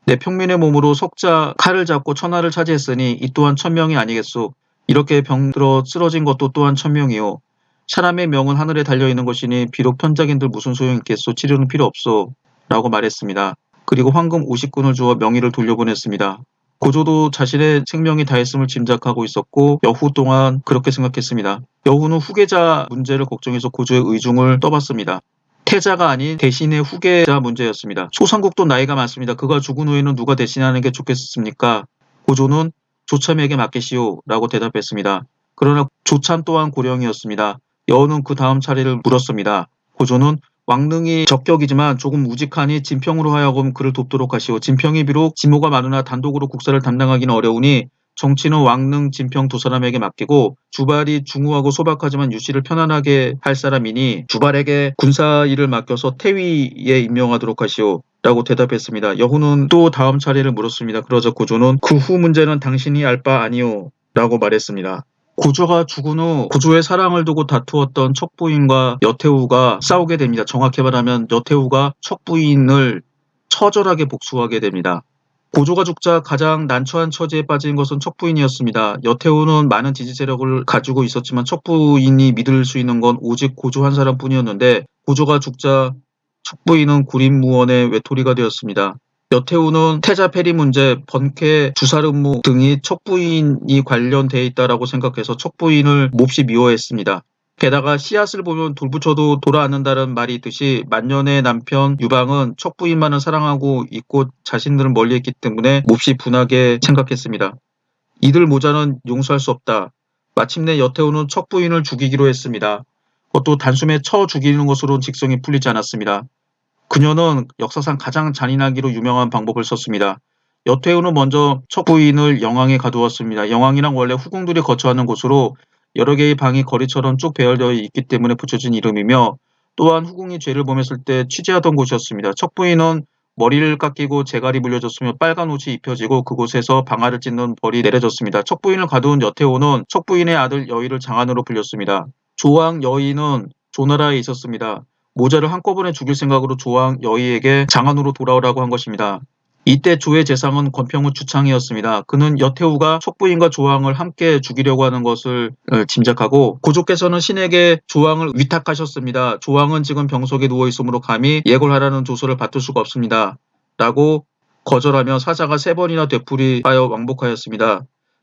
내 평민의 몸으로 석자 칼을 잡고 천하를 차지했으니 이 또한 천명이 아니겠소. 이렇게 병들어 쓰러진 것도 또한 천명이요. 사람의 명은 하늘에 달려있는 것이니 비록 편작인들 무슨 소용이 있겠소. 치료는 필요 없소. 라고 말했습니다. 그리고 황금 50군을 주어 명의를 돌려보냈습니다. 고조도 자신의 생명이 다했음을 짐작하고 있었고 여후 또한 그렇게 생각했습니다. 여후는 후계자 문제를 걱정해서 고조의 의중을 떠봤습니다. 태자가 아닌 대신의 후계자 문제였습니다. 소상국도 나이가 많습니다. 그가 죽은 후에는 누가 대신하는 게 좋겠습니까? 고조는 조참에게 맡기시오 라고 대답했습니다. 그러나 조참 또한 고령이었습니다. 여우는 그 다음 차례를 물었습니다. 고조는 왕릉이 적격이지만 조금 우직하니 진평으로 하여금 그를 돕도록 하시오. 진평이 비록 지모가 많으나 단독으로 국사를 담당하기는 어려우니 정치는 왕릉, 진평 두 사람에게 맡기고 주발이 중후하고 소박하지만 유씨를 편안하게 할 사람이니 주발에게 군사 일을 맡겨서 태위에 임명하도록 하시오. 라고 대답했습니다. 여후는 또 다음 차례를 물었습니다. 그러자 고조는 그 후 문제는 당신이 알 바 아니오. 라고 말했습니다. 고조가 죽은 후 고조의 사랑을 두고 다투었던 척부인과 여태후가 싸우게 됩니다. 정확히 말하면 여태후가 척부인을 처절하게 복수하게 됩니다. 고조가 죽자 가장 난처한 처지에 빠진 것은 척부인이었습니다. 여태후는 많은 지지 세력을 가지고 있었지만 척부인이 믿을 수 있는 건 오직 고조 한 사람뿐이었는데 고조가 죽자 척부인은 구림무원의 외톨이가 되었습니다. 여태후는 태자 폐리 문제, 번쾌, 주살음모 등이 척부인이 관련돼 있다라고 생각해서 척부인을 몹시 미워했습니다. 게다가 씨앗을 보면 돌붙여도 돌아앉는다는 말이 있듯이 만년의 남편 유방은 척부인만을 사랑하고 있고 자신들은 멀리했기 때문에 몹시 분하게 생각했습니다. 이들 모자는 용서할 수 없다. 마침내 여태후는 척부인을 죽이기로 했습니다. 그것도 단숨에 쳐 죽이는 것으로는 직성이 풀리지 않았습니다. 그녀는 역사상 가장 잔인하기로 유명한 방법을 썼습니다. 여태후는 먼저 척부인을 영왕에 가두었습니다. 영왕이란 원래 후궁들이 거처하는 곳으로 여러 개의 방이 거리처럼 쭉 배열되어 있기 때문에 붙여진 이름이며 또한 후궁이 죄를 범했을 때 취재하던 곳이었습니다. 척부인은 머리를 깎이고 재갈이 물려졌으며 빨간 옷이 입혀지고 그곳에서 방아를 찢는 벌이 내려졌습니다. 척부인을 가두은 여태후는 척부인의 아들 여의를 장안으로 불렸습니다. 조왕 여의는 조나라에 있었습니다. 모자를 한꺼번에 죽일 생각으로 조왕 여의에게 장안으로 돌아오라고 한 것입니다. 이때 조의 재상은 권평후 주창이었습니다. 그는 여태후가 척부인과 조왕을 함께 죽이려고 하는 것을 짐작하고 고조께서는 신에게 조왕을 위탁하셨습니다. 조왕은 지금 병석에 누워있으므로 감히 예골하라는 조서를 받을 수가 없습니다. 라고 거절하며 사자가 3번이나 되풀이하여 왕복하였습니다.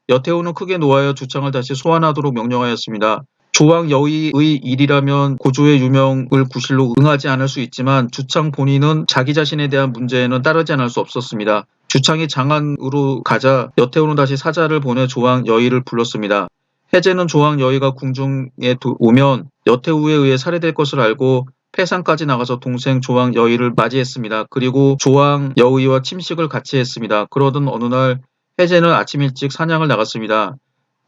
여태후는 크게 노하여 주창을 다시 소환하도록 명령하였습니다. 조왕 여의의 일이라면 고조의 유명을 구실로 응하지 않을 수 있지만 주창 본인은 자기 자신에 대한 문제에는 따르지 않을 수 없었습니다. 주창이 장안으로 가자 여태우는 다시 사자를 보내 조왕 여의를 불렀습니다. 해제는 조왕 여의가 궁중에 오면 여태우에 의해 살해될 것을 알고 패상까지 나가서 동생 조왕 여의를 맞이했습니다. 그리고 조왕 여의와 침식을 같이 했습니다. 그러던 어느 날 해제는 아침 일찍 사냥을 나갔습니다.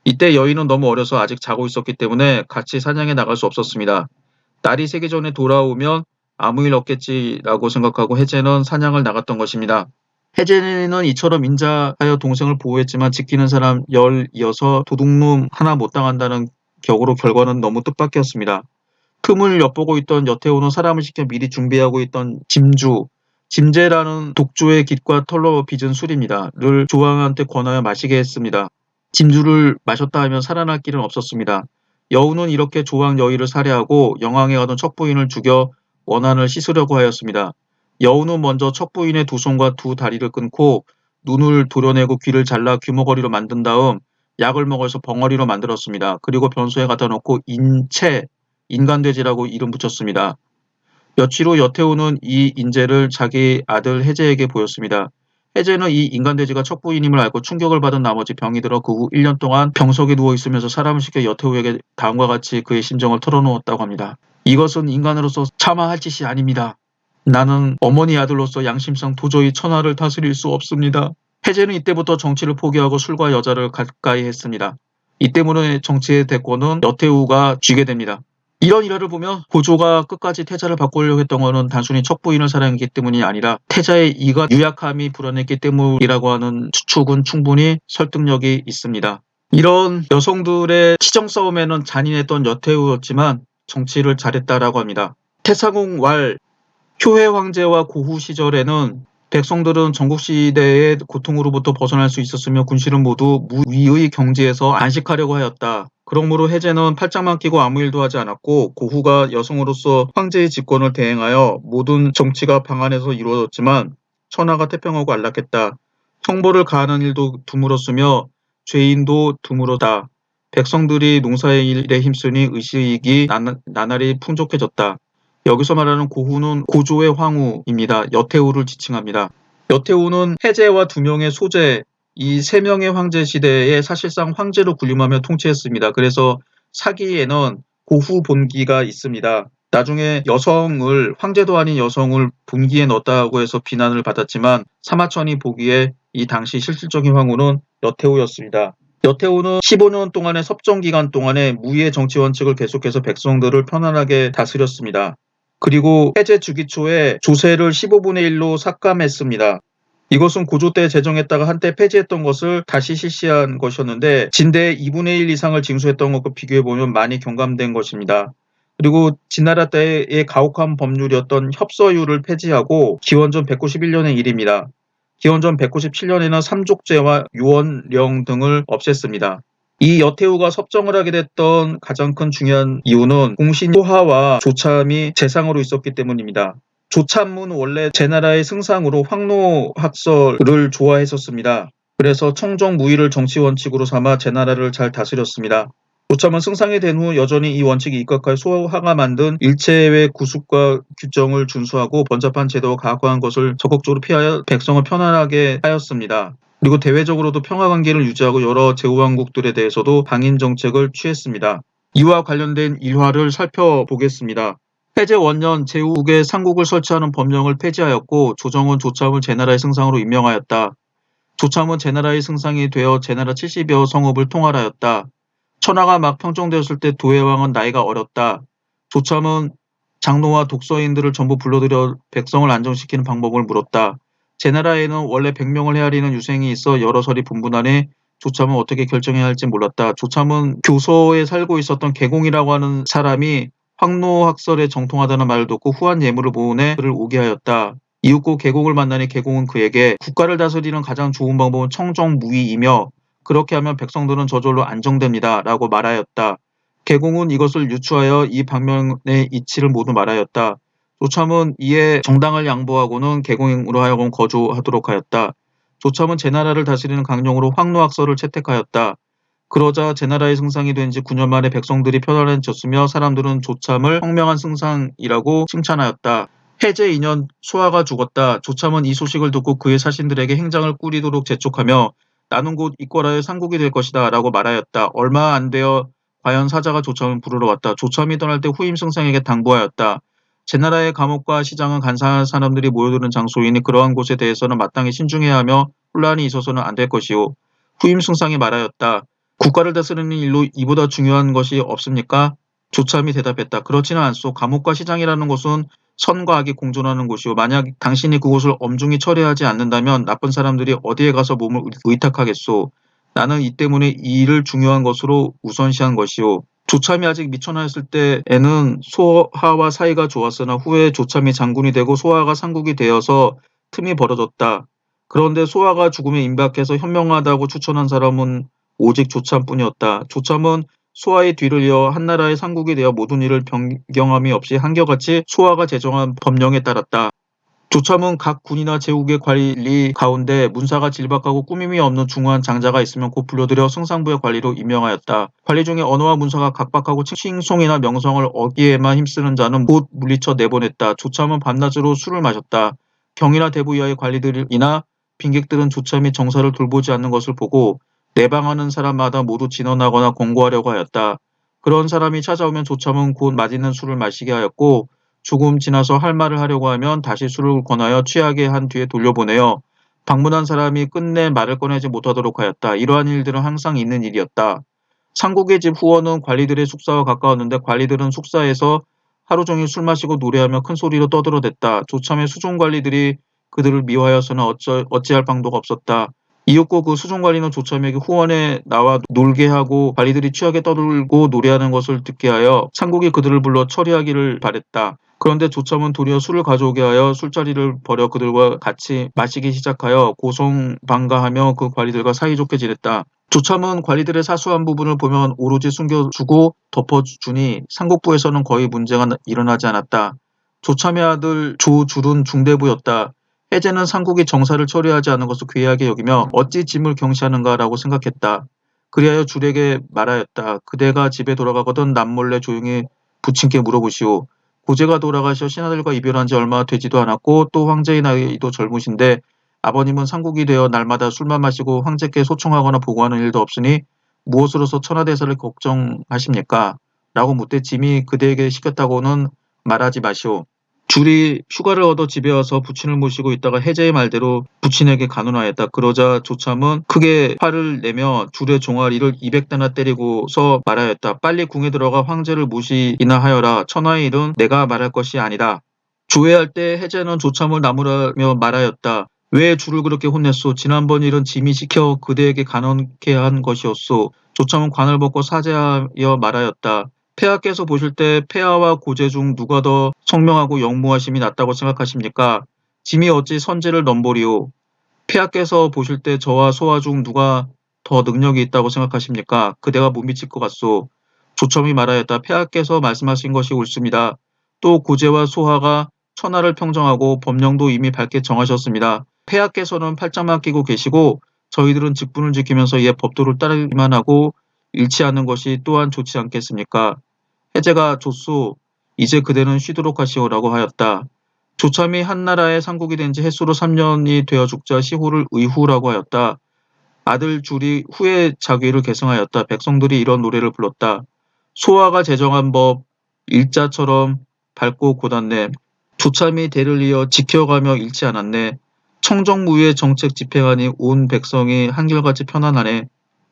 이때 여의는 너무 어려서 아직 자고 있었기 때문에 같이 사냥에 나갈 수 없었습니다. 날이 새기 전에 돌아오면 아무 일 없겠지라고 생각하고 해제는 사냥을 나갔던 것입니다. 해제는 이처럼 인자하여 동생을 보호했지만 지키는 사람 16 도둑놈 하나 못 당한다는 격으로 결과는 너무 뜻밖이었습니다. 틈을 엿보고 있던 여태우는 사람을 시켜 미리 준비하고 있던 짐제라는 독조의 깃과 털로 빚은 술입니다. 를 조왕한테 권하여 마시게 했습니다. 짐주를 마셨다 하면 살아날 길은 없었습니다. 여우는 이렇게 조왕 여의를 살해하고 영왕에 가던 척부인을 죽여 원한을 씻으려고 하였습니다. 여우는 먼저 척부인의 두 손과 두 다리를 끊고 눈을 도려내고 귀를 잘라 귀머거리로 만든 다음 약을 먹어서 벙어리로 만들었습니다. 그리고 변소에 갖다 놓고 인간돼지라고 이름 붙였습니다. 며칠 후 여태우는 이 인재를 자기 아들 해제에게 보였습니다. 해제는 이 인간돼지가 척부인임을 알고 충격을 받은 나머지 병이 들어 그 후 1년 동안 병석에 누워있으면서 사람을 시켜 여태우에게 다음과 같이 그의 심정을 털어놓았다고 합니다. 이것은 인간으로서 참아야 할 짓이 아닙니다. 나는 어머니 아들로서 양심상 도저히 천하를 다스릴 수 없습니다. 해제는 이때부터 정치를 포기하고 술과 여자를 가까이 했습니다. 이 때문에 정치의 대권은 여태우가 쥐게 됩니다. 이런 일화를 보면 고조가 끝까지 태자를 바꾸려고 했던 것은 단순히 척부인을 사랑했기 때문이 아니라 태자의 이가 유약함이 불안했기 때문이라고 하는 추측은 충분히 설득력이 있습니다. 이런 여성들의 치정 싸움에는 잔인했던 여태우였지만 정치를 잘했다라고 합니다. 태사궁 왈 효해 황제와 고후 시절에는 백성들은 전국시대의 고통으로부터 벗어날 수 있었으며 군실은 모두 무위의 경지에서 안식하려고 하였다. 그러므로 해제는 팔짱만 끼고 아무 일도 하지 않았고 고후가 여성으로서 황제의 직권을 대행하여 모든 정치가 방안에서 이루어졌지만 천하가 태평하고 안락했다. 형벌을 가하는 일도 드물었으며 죄인도 드물었다. 백성들이 농사의 일에 힘쓰니 의식이 나날이 풍족해졌다. 여기서 말하는 고후는 고조의 황후입니다. 여태우를 지칭합니다. 여태우는 해제와 2명의 소제, 이 3명의 황제 시대에 사실상 황제로 군림하며 통치했습니다. 그래서 사기에는 고후 본기가 있습니다. 나중에 여성을 황제도 아닌 여성을 본기에 넣었다고 해서 비난을 받았지만 사마천이 보기에 이 당시 실질적인 황후는 여태우였습니다. 여태우는 15년 동안의 섭정기간 동안에 무위의 정치 원칙을 계속해서 백성들을 편안하게 다스렸습니다. 그리고 해제 주기 초에 조세를 15분의 1로 삭감했습니다. 이것은 고조 때 제정했다가 한때 폐지했던 것을 다시 실시한 것이었는데 진대의 2분의 1 이상을 징수했던 것과 비교해보면 많이 경감된 것입니다. 그리고 진나라 때의 가혹한 법률이었던 협서유를 폐지하고 기원전 191년의 일입니다. 기원전 197년에는 삼족제와 유언령 등을 없앴습니다. 이 여태우가 섭정을 하게 됐던 가장 큰 중요한 이유는 공신 효하와 조참이 재상으로 있었기 때문입니다. 조참은 원래 제나라의 승상으로 황노학설을 좋아했었습니다. 그래서 청정무의를 정치 원칙으로 삼아 제나라를 잘 다스렸습니다. 조참은 승상이 된 후 여전히 이 원칙에 입각하여 소하가 만든 일체의 구습과 규정을 준수하고 번잡한 제도와 가혹한 것을 적극적으로 피하여 백성을 편안하게 하였습니다. 그리고 대외적으로도 평화관계를 유지하고 여러 제후왕국들에 대해서도 방인 정책을 취했습니다. 이와 관련된 일화를 살펴보겠습니다. 해제 원년 제후국에 상국을 설치하는 법령을 폐지하였고 조정은 조참을 제나라의 승상으로 임명하였다. 조참은 제나라의 승상이 되어 제나라 70여 성읍을 통할하였다. 천하가 막 평정되었을 때 도해왕은 나이가 어렸다. 조참은 장로와 독서인들을 전부 불러들여 백성을 안정시키는 방법을 물었다. 제나라에는 원래 100명을 헤아리는 유생이 있어 여러 설이 분분하니 조참은 어떻게 결정해야 할지 몰랐다. 조참은 교서에 살고 있었던 계공이라고 하는 사람이 황노학설에 정통하다는 말을 듣고 후한 예물을 보내 그를 오게 하였다. 이윽고 계공을 만나니 계공은 그에게 국가를 다스리는 가장 좋은 방법은 청정무의이며 그렇게 하면 백성들은 저절로 안정됩니다. 라고 말하였다. 계공은 이것을 유추하여 이 방면의 이치를 모두 말하였다. 조참은 이에 정당을 양보하고는 계공으로 하여금 거주하도록 하였다. 조참은 제나라를 다스리는 강령으로 황노학설을 채택하였다. 그러자 제나라의 승상이 된 지 9년 만에 백성들이 편안해졌으며 사람들은 조참을 현명한 승상이라고 칭찬하였다. 해제 2년 소아가 죽었다. 조참은 이 소식을 듣고 그의 사신들에게 행장을 꾸리도록 재촉하며 나는 곧 이꼬라의 상국이 될 것이다 라고 말하였다. 얼마 안 되어 과연 사자가 조참을 부르러 왔다. 조참이 떠날 때 후임 승상에게 당부하였다. 제 나라의 감옥과 시장은 간사한 사람들이 모여드는 장소이니 그러한 곳에 대해서는 마땅히 신중해야 하며 혼란이 있어서는 안 될 것이요. 후임 승상이 말하였다. 국가를 다스리는 일로 이보다 중요한 것이 없습니까? 조참이 대답했다. 그렇지는 않소. 감옥과 시장이라는 곳은 선과 악이 공존하는 곳이오. 만약 당신이 그곳을 엄중히 처리하지 않는다면 나쁜 사람들이 어디에 가서 몸을 의탁하겠소. 나는 이 때문에 이 일을 중요한 것으로 우선시한 것이오. 조참이 아직 미천하였을 때에는 소하와 사이가 좋았으나 후에 조참이 장군이 되고 소하가 상국이 되어서 틈이 벌어졌다. 그런데 소하가 죽음에 임박해서 현명하다고 추천한 사람은 오직 조참뿐이었다. 조참은 소아의 뒤를 이어 한나라의 상국이 되어 모든 일을 변경함이 없이 한결같이 소아가 제정한 법령에 따랐다. 조참은 각 군이나 제국의 관리 가운데 문사가 질박하고 꾸밈이 없는 중후한 장자가 있으면 곧 불러들여 승상부의 관리로 임명하였다. 관리 중에 언어와 문서가 각박하고 칭송이나 명성을 얻기에만 힘쓰는 자는 곧 물리쳐 내보냈다. 조참은 밤낮으로 술을 마셨다. 경이나 대부 이하의 관리들이나 빈객들은 조참이 정사를 돌보지 않는 것을 보고 내방하는 사람마다 모두 진언하거나 권고하려고 하였다. 그런 사람이 찾아오면 조참은 곧 맛있는 술을 마시게 하였고 조금 지나서 할 말을 하려고 하면 다시 술을 권하여 취하게 한 뒤에 돌려보내어 방문한 사람이 끝내 말을 꺼내지 못하도록 하였다. 이러한 일들은 항상 있는 일이었다. 상국의 집 후원은 관리들의 숙사와 가까웠는데 관리들은 숙사에서 하루 종일 술 마시고 노래하며 큰 소리로 떠들어댔다. 조참의 수종관리들이 그들을 미워하여서는 어찌할 방도가 없었다. 이윽고 그 수종관리는 조참에게 후원에 나와 놀게 하고 관리들이 취하게 떠들고 노래하는 것을 듣게 하여 상국이 그들을 불러 처리하기를 바랬다. 그런데 조참은 도리어 술을 가져오게 하여 술자리를 벌여 그들과 같이 마시기 시작하여 고성방가하며 그 관리들과 사이좋게 지냈다. 조참은 관리들의 사소한 부분을 보면 오로지 숨겨주고 덮어주니 상국부에서는 거의 문제가 일어나지 않았다. 조참의 아들 조줄은 중대부였다. 해제는 상국이 정사를 처리하지 않은 것을 괴하게 여기며 어찌 짐을 경시하는가라고 생각했다. 그리하여 줄에게 말하였다. 그대가 집에 돌아가거든 남몰래 조용히 부친께 물어보시오. 고제가 돌아가셔 신하들과 이별한 지 얼마 되지도 않았고 또 황제의 나이도 젊으신데 아버님은 상국이 되어 날마다 술만 마시고 황제께 소청하거나 보고하는 일도 없으니 무엇으로서 천하대사를 걱정하십니까? 라고 묻되 짐이 그대에게 시켰다고는 말하지 마시오. 줄이 휴가를 얻어 집에 와서 부친을 모시고 있다가 해제의 말대로 부친에게 간언하였다. 그러자 조참은 크게 화를 내며 줄의 종아리를 200대나 때리고서 말하였다. 빨리 궁에 들어가 황제를 모시기나 하여라. 천하의 일은 내가 말할 것이 아니다. 조회할 때 해제는 조참을 나무라며 말하였다. 왜 줄을 그렇게 혼냈소? 지난번 일은 짐이 시켜 그대에게 간언케 한 것이었소. 조참은 관을 벗고 사죄하여 말하였다. 폐하께서 보실 때 폐하와 고제 중 누가 더 성명하고 영무하심이 낫다고 생각하십니까? 짐이 어찌 선제를 넘보리오? 폐하께서 보실 때 저와 소하 중 누가 더 능력이 있다고 생각하십니까? 그대가 못 미칠 것 같소. 조첨이 말하였다. 폐하께서 말씀하신 것이 옳습니다. 또 고제와 소하가 천하를 평정하고 법령도 이미 밝게 정하셨습니다. 폐하께서는 팔짱만 끼고 계시고 저희들은 직분을 지키면서 옛 법도를 따르기만 하고 잃지 않는 것이 또한 좋지 않겠습니까? 해제가 좋소. 이제 그대는 쉬도록 하시오라고 하였다. 조참이 한나라의 상국이 된 지 해수로 3년이 되어 죽자 시호를 의후라고 하였다. 아들 줄이 후에 자기를 계승하였다. 백성들이 이런 노래를 불렀다. 소아가 제정한 법 일자처럼 밝고 고단네. 조참이 대를 이어 지켜가며 잃지 않았네. 청정무의 정책 집행하니 온 백성이 한결같이 편안하네.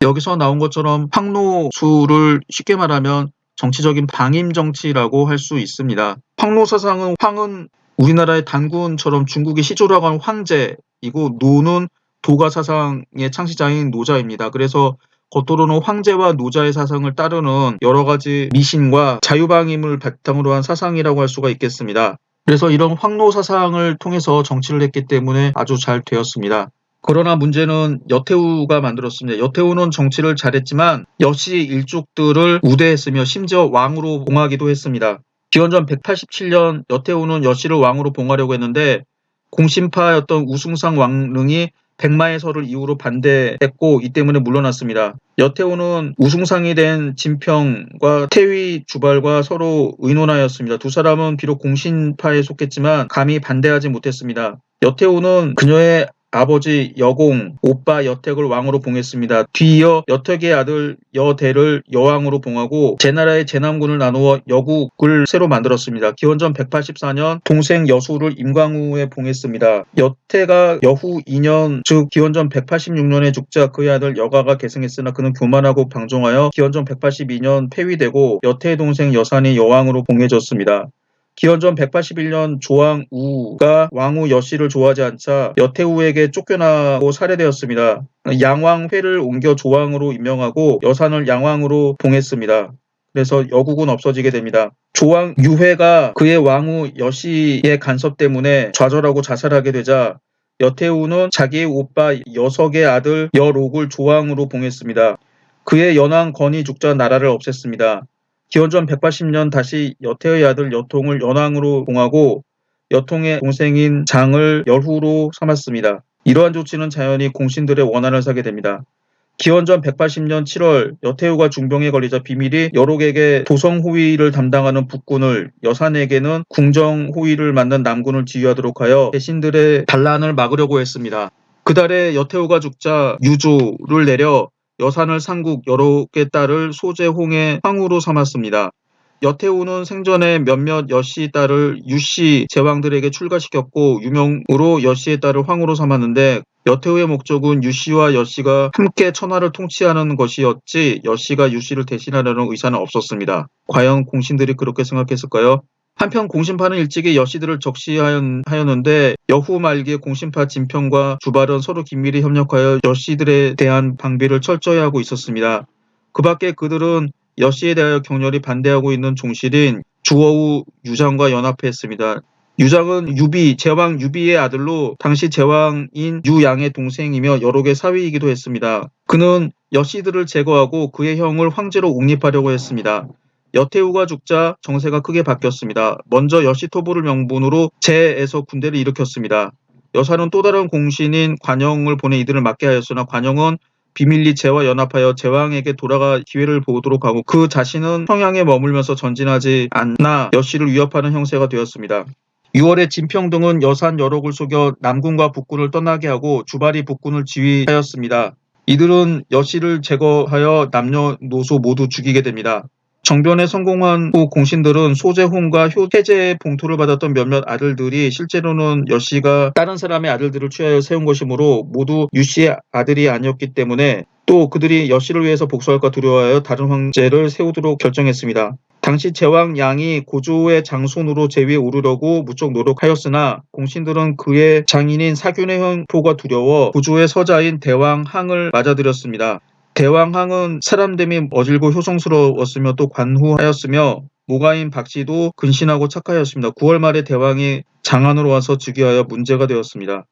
여기서 나온 것처럼 황노수를 쉽게 말하면 정치적인 방임 정치라고 할 수 있습니다. 황노 사상은 황은 우리나라의 단군처럼 중국의 시조라고 하는 황제이고 노는 도가 사상의 창시자인 노자입니다. 그래서 겉으로는 황제와 노자의 사상을 따르는 여러 가지 미신과 자유방임을 바탕으로 한 사상이라고 할 수가 있겠습니다. 그래서 이런 황노 사상을 통해서 정치를 했기 때문에 아주 잘 되었습니다. 그러나 문제는 여태우가 만들었습니다. 여태우는 정치를 잘했지만 여씨 일족들을 우대했으며 심지어 왕으로 봉하기도 했습니다. 기원전 187년 여태우는 여씨를 왕으로 봉하려고 했는데 공신파였던 우승상 왕릉이 백마의 설을 이후로 반대했고 이 때문에 물러났습니다. 여태우는 우승상이 된 진평과 태위 주발과 서로 의논하였습니다. 두 사람은 비록 공신파에 속했지만 감히 반대하지 못했습니다. 여태우는 그녀의 아버지 여공, 오빠 여택을 왕으로 봉했습니다. 뒤이어 여택의 아들 여대를 여왕으로 봉하고 제나라의 제남군을 나누어 여국을 새로 만들었습니다. 기원전 184년 동생 여수를 임광우에 봉했습니다. 여태가 여후 2년 즉 기원전 186년에 죽자 그의 아들 여가가 계승했으나 그는 교만하고 방종하여 기원전 182년 폐위되고 여태의 동생 여산이 여왕으로 봉해졌습니다. 기원전 181년 조왕 우가 왕후 여씨를 좋아하지 않자 여태우에게 쫓겨나고 살해되었습니다. 양왕회를 옮겨 조왕으로 임명하고 여산을 양왕으로 봉했습니다. 그래서 여국은 없어지게 됩니다. 조왕 유회가 그의 왕후 여씨의 간섭 때문에 좌절하고 자살하게 되자 여태우는 자기의 오빠 여석의 아들 여록을 조왕으로 봉했습니다. 그의 연왕 건이 죽자 나라를 없앴습니다. 기원전 180년 다시 여태의 아들 여통을 연왕으로 봉하고 여통의 동생인 장을 여후로 삼았습니다. 이러한 조치는 자연히 공신들의 원한을 사게 됩니다. 기원전 180년 7월 여태우가 중병에 걸리자 비밀이 여록에게 도성호위를 담당하는 북군을, 여산에게는 궁정호위를 맡는 남군을 지휘하도록 하여 대신들의 반란을 막으려고 했습니다. 그달에 여태우가 죽자 유조를 내려 여산을 상국 여록의 딸을 소재홍의 황후로 삼았습니다. 여태우는 생전에 몇몇 여씨 딸을 유씨 제왕들에게 출가시켰고 유명으로 여씨의 딸을 황후로 삼았는데 여태우의 목적은 유씨와 여씨가 함께 천하를 통치하는 것이었지 여씨가 유씨를 대신하려는 의사는 없었습니다. 과연 공신들이 그렇게 생각했을까요? 한편 공신파는 일찍이 여씨들을 적시하였는데 여후 말기에 공신파 진평과 주발은 서로 긴밀히 협력하여 여씨들에 대한 방비를 철저히 하고 있었습니다. 그 밖에 그들은 여씨에 대하여 격렬히 반대하고 있는 종실인 주어우 유장과 연합했습니다. 유장은 제왕 유비의 아들로 당시 제왕인 유양의 동생이며 여록의 사위이기도 했습니다. 그는 여씨들을 제거하고 그의 형을 황제로 옹립하려고 했습니다. 여태우가 죽자 정세가 크게 바뀌었습니다. 먼저 여씨토부를 명분으로 제에서 군대를 일으켰습니다. 여사는 또 다른 공신인 관영을 보내 이들을 맡게 하였으나 관영은 비밀리 제와 연합하여 제왕에게 돌아갈 기회를 보도록 하고 그 자신은 평양에 머물면서 전진하지 않나 여씨를 위협하는 형세가 되었습니다. 6월에 진평 등은 여산 여록을 속여 남군과 북군을 떠나게 하고 주발이 북군을 지휘하였습니다. 이들은 여씨를 제거하여 남녀노소 모두 죽이게 됩니다. 정변에 성공한 후 공신들은 소재홍과 효태제의 봉투를 받았던 몇몇 아들들이 실제로는 여씨가 다른 사람의 아들들을 취하여 세운 것이므로 모두 유씨의 아들이 아니었기 때문에 또 그들이 여씨를 위해서 복수할까 두려워하여 다른 황제를 세우도록 결정했습니다. 당시 제왕 양이 고조의 장손으로 제위에 오르려고 무척 노력하였으나 공신들은 그의 장인인 사균의 형포가 두려워 고조의 서자인 대왕 항을 맞아들였습니다. 대왕항은 사람됨이 어질고 효성스러웠으며 또 관후하였으며 모가인 박씨도 근신하고 착하였습니다. 9월 말에 대왕이 장안으로 와서 즉위하여 문제가 되었습니다.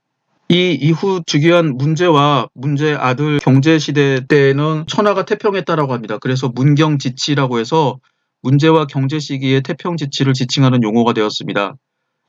이 이후 즉위한 문제와 문제 아들 경제시대 때에는 천하가 태평했다라고 합니다. 그래서 문경지치라고 해서 문제와 경제 시기의 태평지치를 지칭하는 용어가 되었습니다.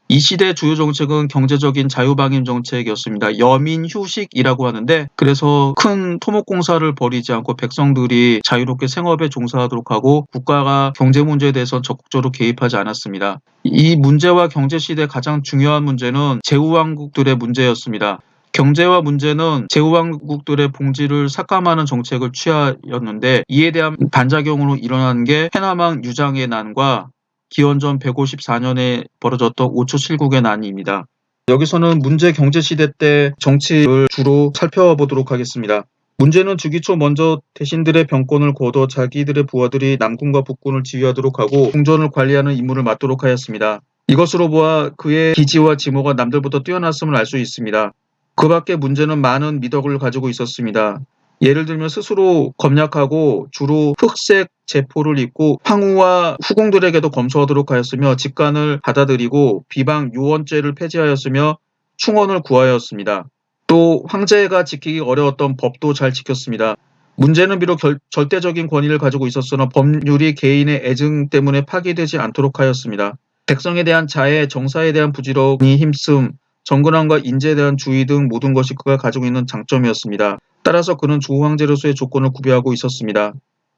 이 시대 주요 정책은 경제적인 자유방임 정책이었습니다. 여민휴식이라고 하는데 그래서 큰 토목공사를 벌이지 않고 백성들이 자유롭게 생업에 종사하도록 하고 국가가 경제 문제에 대해서 적극적으로 개입하지 않았습니다. 이 문제와 경제시대의 가장 중요한 문제는 제후왕국들의 문제였습니다. 경제와 문제는 제후왕국들의 봉지를 삭감하는 정책을 취하였는데 이에 대한 반작용으로 일어난 게 해남왕 유장의 난과 기원전 154년에 벌어졌던 오초칠국의 난입니다. 여기서는 문제 경제시대 때 정치를 주로 살펴보도록 하겠습니다. 문제는 즉위 초 먼저 대신들의 병권을 거둬 자기들의 부하들이 남군과 북군을 지휘하도록 하고 궁전을 관리하는 임무를 맡도록 하였습니다. 이것으로 보아 그의 기지와 지모가 남들보다 뛰어났음을 알 수 있습니다. 그 밖에 문제는 많은 미덕을 가지고 있었습니다. 예를 들면 스스로 검약하고 주로 흑색 제포를 입고 황후와 후궁들에게도 검소하도록 하였으며 직간을 받아들이고 비방 요원죄를 폐지하였으며 충원을 구하였습니다. 또 황제가 지키기 어려웠던 법도 잘 지켰습니다. 문제는 비록 절대적인 권위를 가지고 있었으나 법률이 개인의 애증 때문에 파기되지 않도록 하였습니다. 백성에 대한 자애, 정사에 대한 부지런히 힘씀, 정근왕과 인재에 대한 주의 등 모든 것이 그가 가지고 있는 장점이었습니다. 따라서 그는 조황제로서의 조건을 구비하고 있었습니다.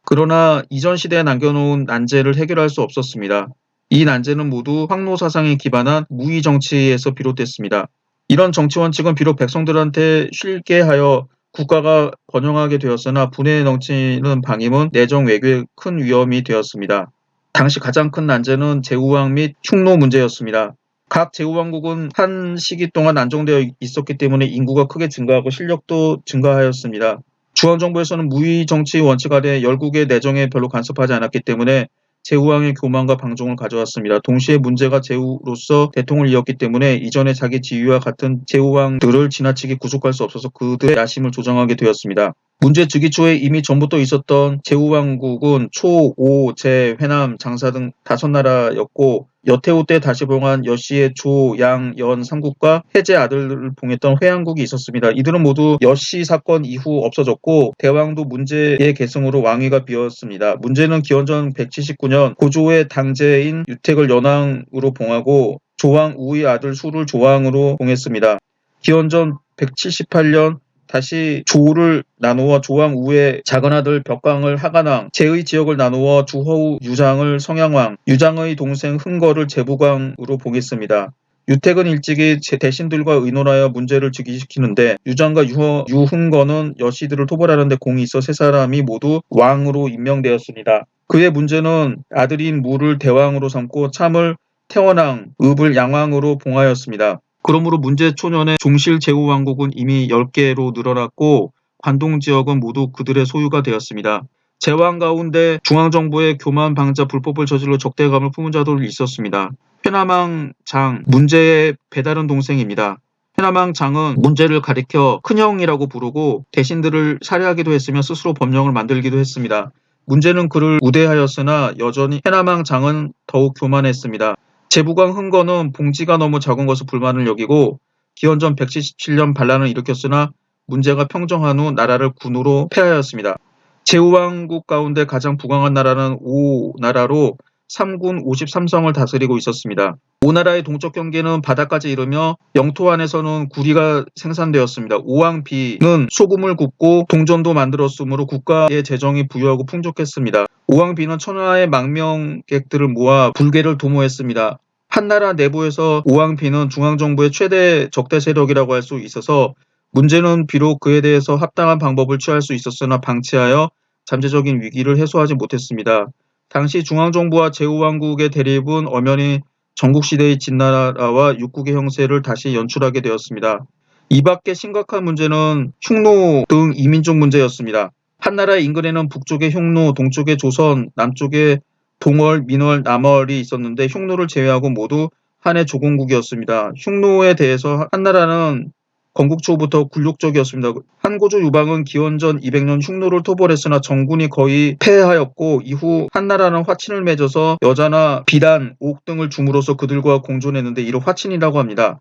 그러나 이전 시대에 남겨놓은 난제를 해결할 수 없었습니다. 이 난제는 모두 황노 사상에 기반한 무의 정치에서 비롯됐습니다. 이런 정치 원칙은 비록 백성들한테 쉽게 하여 국가가 번영하게 되었으나 분해에 넘치는 방임은 내정 외교에 큰 위험이 되었습니다. 당시 가장 큰 난제는 제후왕 및 흉노 문제였습니다. 각 제후왕국은 한 시기 동안 안정되어 있었기 때문에 인구가 크게 증가하고 실력도 증가하였습니다. 중앙정부에서는 무의 정치 원칙 아래 열국의 내정에 별로 간섭하지 않았기 때문에 제후왕의 교만과 방종을 가져왔습니다. 동시에 문제가 제후로서 대통을 이었기 때문에 이전에 자기 지위와 같은 제후왕들을 지나치게 구속할 수 없어서 그들의 야심을 조장하게 되었습니다. 문제 즉위 초에 이미 전부터 있었던 제후왕국은 초, 오, 제, 회남, 장사 등 5나라였고 여태후 때 다시 봉한 여씨의 조, 양, 연 3국과 해제 아들을 봉했던 회양국이 있었습니다. 이들은 모두 여씨 사건 이후 없어졌고 대왕도 문제의 계승으로 왕위가 비었습니다. 문제는 기원전 179년 고조의 당제인 유택을 연왕으로 봉하고 조왕 우의 아들 수를 조왕으로 봉했습니다. 기원전 178년 다시 조를 나누어 조왕 우의 작은 아들 벽광을 하간왕, 제의 지역을 나누어 주허우 유장을 성양왕, 유장의 동생 흥거를 제부광으로 봉했습니다. 유택은 일찍이 대신들과 의논하여 문제를 즉위시키는데 유장과 유흥거는 여씨들을 토벌하는 데 공이 있어 세 사람이 모두 왕으로 임명되었습니다. 그의 문제는 아들인 무를 대왕으로 삼고 참을 태원왕, 읍을 양왕으로 봉하였습니다. 그러므로 문제 초년에 종실 제후왕국은 이미 10개로 늘어났고 관동 지역은 모두 그들의 소유가 되었습니다. 제왕 가운데 중앙정부의 교만 방자 불법을 저질러 적대감을 품은 자도 있었습니다. 회남왕 장, 문제의 배다른 동생입니다. 회남왕 장은 문제를 가리켜 큰형이라고 부르고 대신들을 살해하기도 했으며 스스로 법령을 만들기도 했습니다. 문제는 그를 우대하였으나 여전히 회남왕 장은 더욱 교만했습니다. 제부광 흥거는 봉지가 너무 작은 것을 불만을 여기고 기원전 177년 반란을 일으켰으나 문제가 평정한 후 나라를 군으로 폐하였습니다. 제후왕국 가운데 가장 부강한 나라는 오나라로 3군 53성을 다스리고 있었습니다. 오나라의 동쪽 경계는 바다까지 이르며 영토 안에서는 구리가 생산되었습니다. 오왕비는 소금을 굽고 동전도 만들었으므로 국가의 재정이 부유하고 풍족했습니다. 오왕비는 천하의 망명객들을 모아 불계를 도모했습니다. 한나라 내부에서 오왕비는 중앙정부의 최대 적대 세력이라고 할 수 있어서 문제는 비록 그에 대해서 합당한 방법을 취할 수 있었으나 방치하여 잠재적인 위기를 해소하지 못했습니다. 당시 중앙정부와 제후왕국의 대립은 엄연히 전국시대의 진나라와 육국의 형세를 다시 연출하게 되었습니다. 이 밖에 심각한 문제는 흉노 등 이민족 문제였습니다. 한나라의 인근에는 북쪽에 흉노, 동쪽에 조선, 남쪽에 동월, 민월, 남월이 있었는데 흉노를 제외하고 모두 한해 조공국이었습니다. 흉노에 대해서 한나라는 건국 초부터 굴욕적이었습니다. 한고조 유방은 기원전 200년 흉노를 토벌했으나 정군이 거의 패하였고 이후 한나라는 화친을 맺어서 여자나 비단, 옥 등을 줌으로써 그들과 공존했는데 이를 화친이라고 합니다.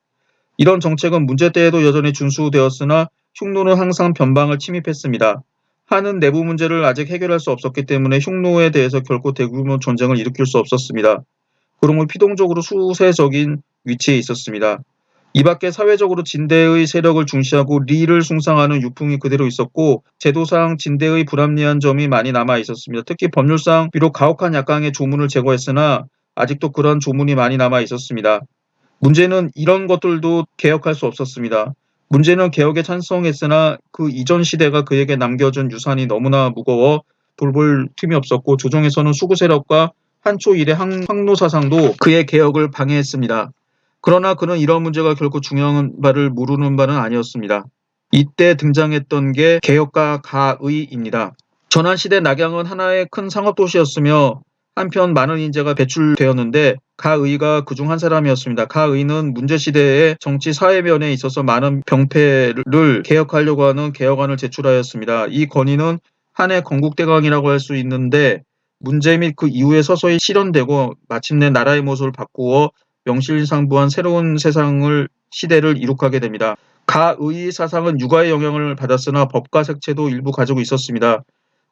이런 정책은 문제 때에도 여전히 준수되었으나 흉노는 항상 변방을 침입했습니다. 한은 내부 문제를 아직 해결할 수 없었기 때문에 흉노에 대해서 결코 대규모 전쟁을 일으킬 수 없었습니다. 그러므로 피동적으로 수세적인 위치에 있었습니다. 이 밖에 사회적으로 진대의 세력을 중시하고 리를 숭상하는 유풍이 그대로 있었고 제도상 진대의 불합리한 점이 많이 남아 있었습니다. 특히 법률상 비록 가혹한 약강의 조문을 제거했으나 아직도 그런 조문이 많이 남아 있었습니다. 문제는 이런 것들도 개혁할 수 없었습니다. 문제는 개혁에 찬성했으나 그 이전 시대가 그에게 남겨준 유산이 너무나 무거워 돌볼 틈이 없었고 조정에서는 수구 세력과 한초 일의 황노 사상도 그의 개혁을 방해했습니다. 그러나 그는 이런 문제가 결코 중요한 바를 모르는 바는 아니었습니다. 이때 등장했던 게 개혁가 가의입니다. 전환시대 낙양은 하나의 큰 상업도시였으며 한편 많은 인재가 배출되었는데 가의가 그중 한 사람이었습니다. 가의는 문제시대의 정치 사회면에 있어서 많은 병폐를 개혁하려고 하는 개혁안을 제출하였습니다. 이 건의는 한해 건국대강이라고 할 수 있는데 문제 및 그 이후에 서서히 실현되고 마침내 나라의 모습을 바꾸어 명실상부한 새로운 세상을 시대를 이룩하게 됩니다. 가의의 사상은 육아의 영향을 받았으나 법과 색채도 일부 가지고 있었습니다.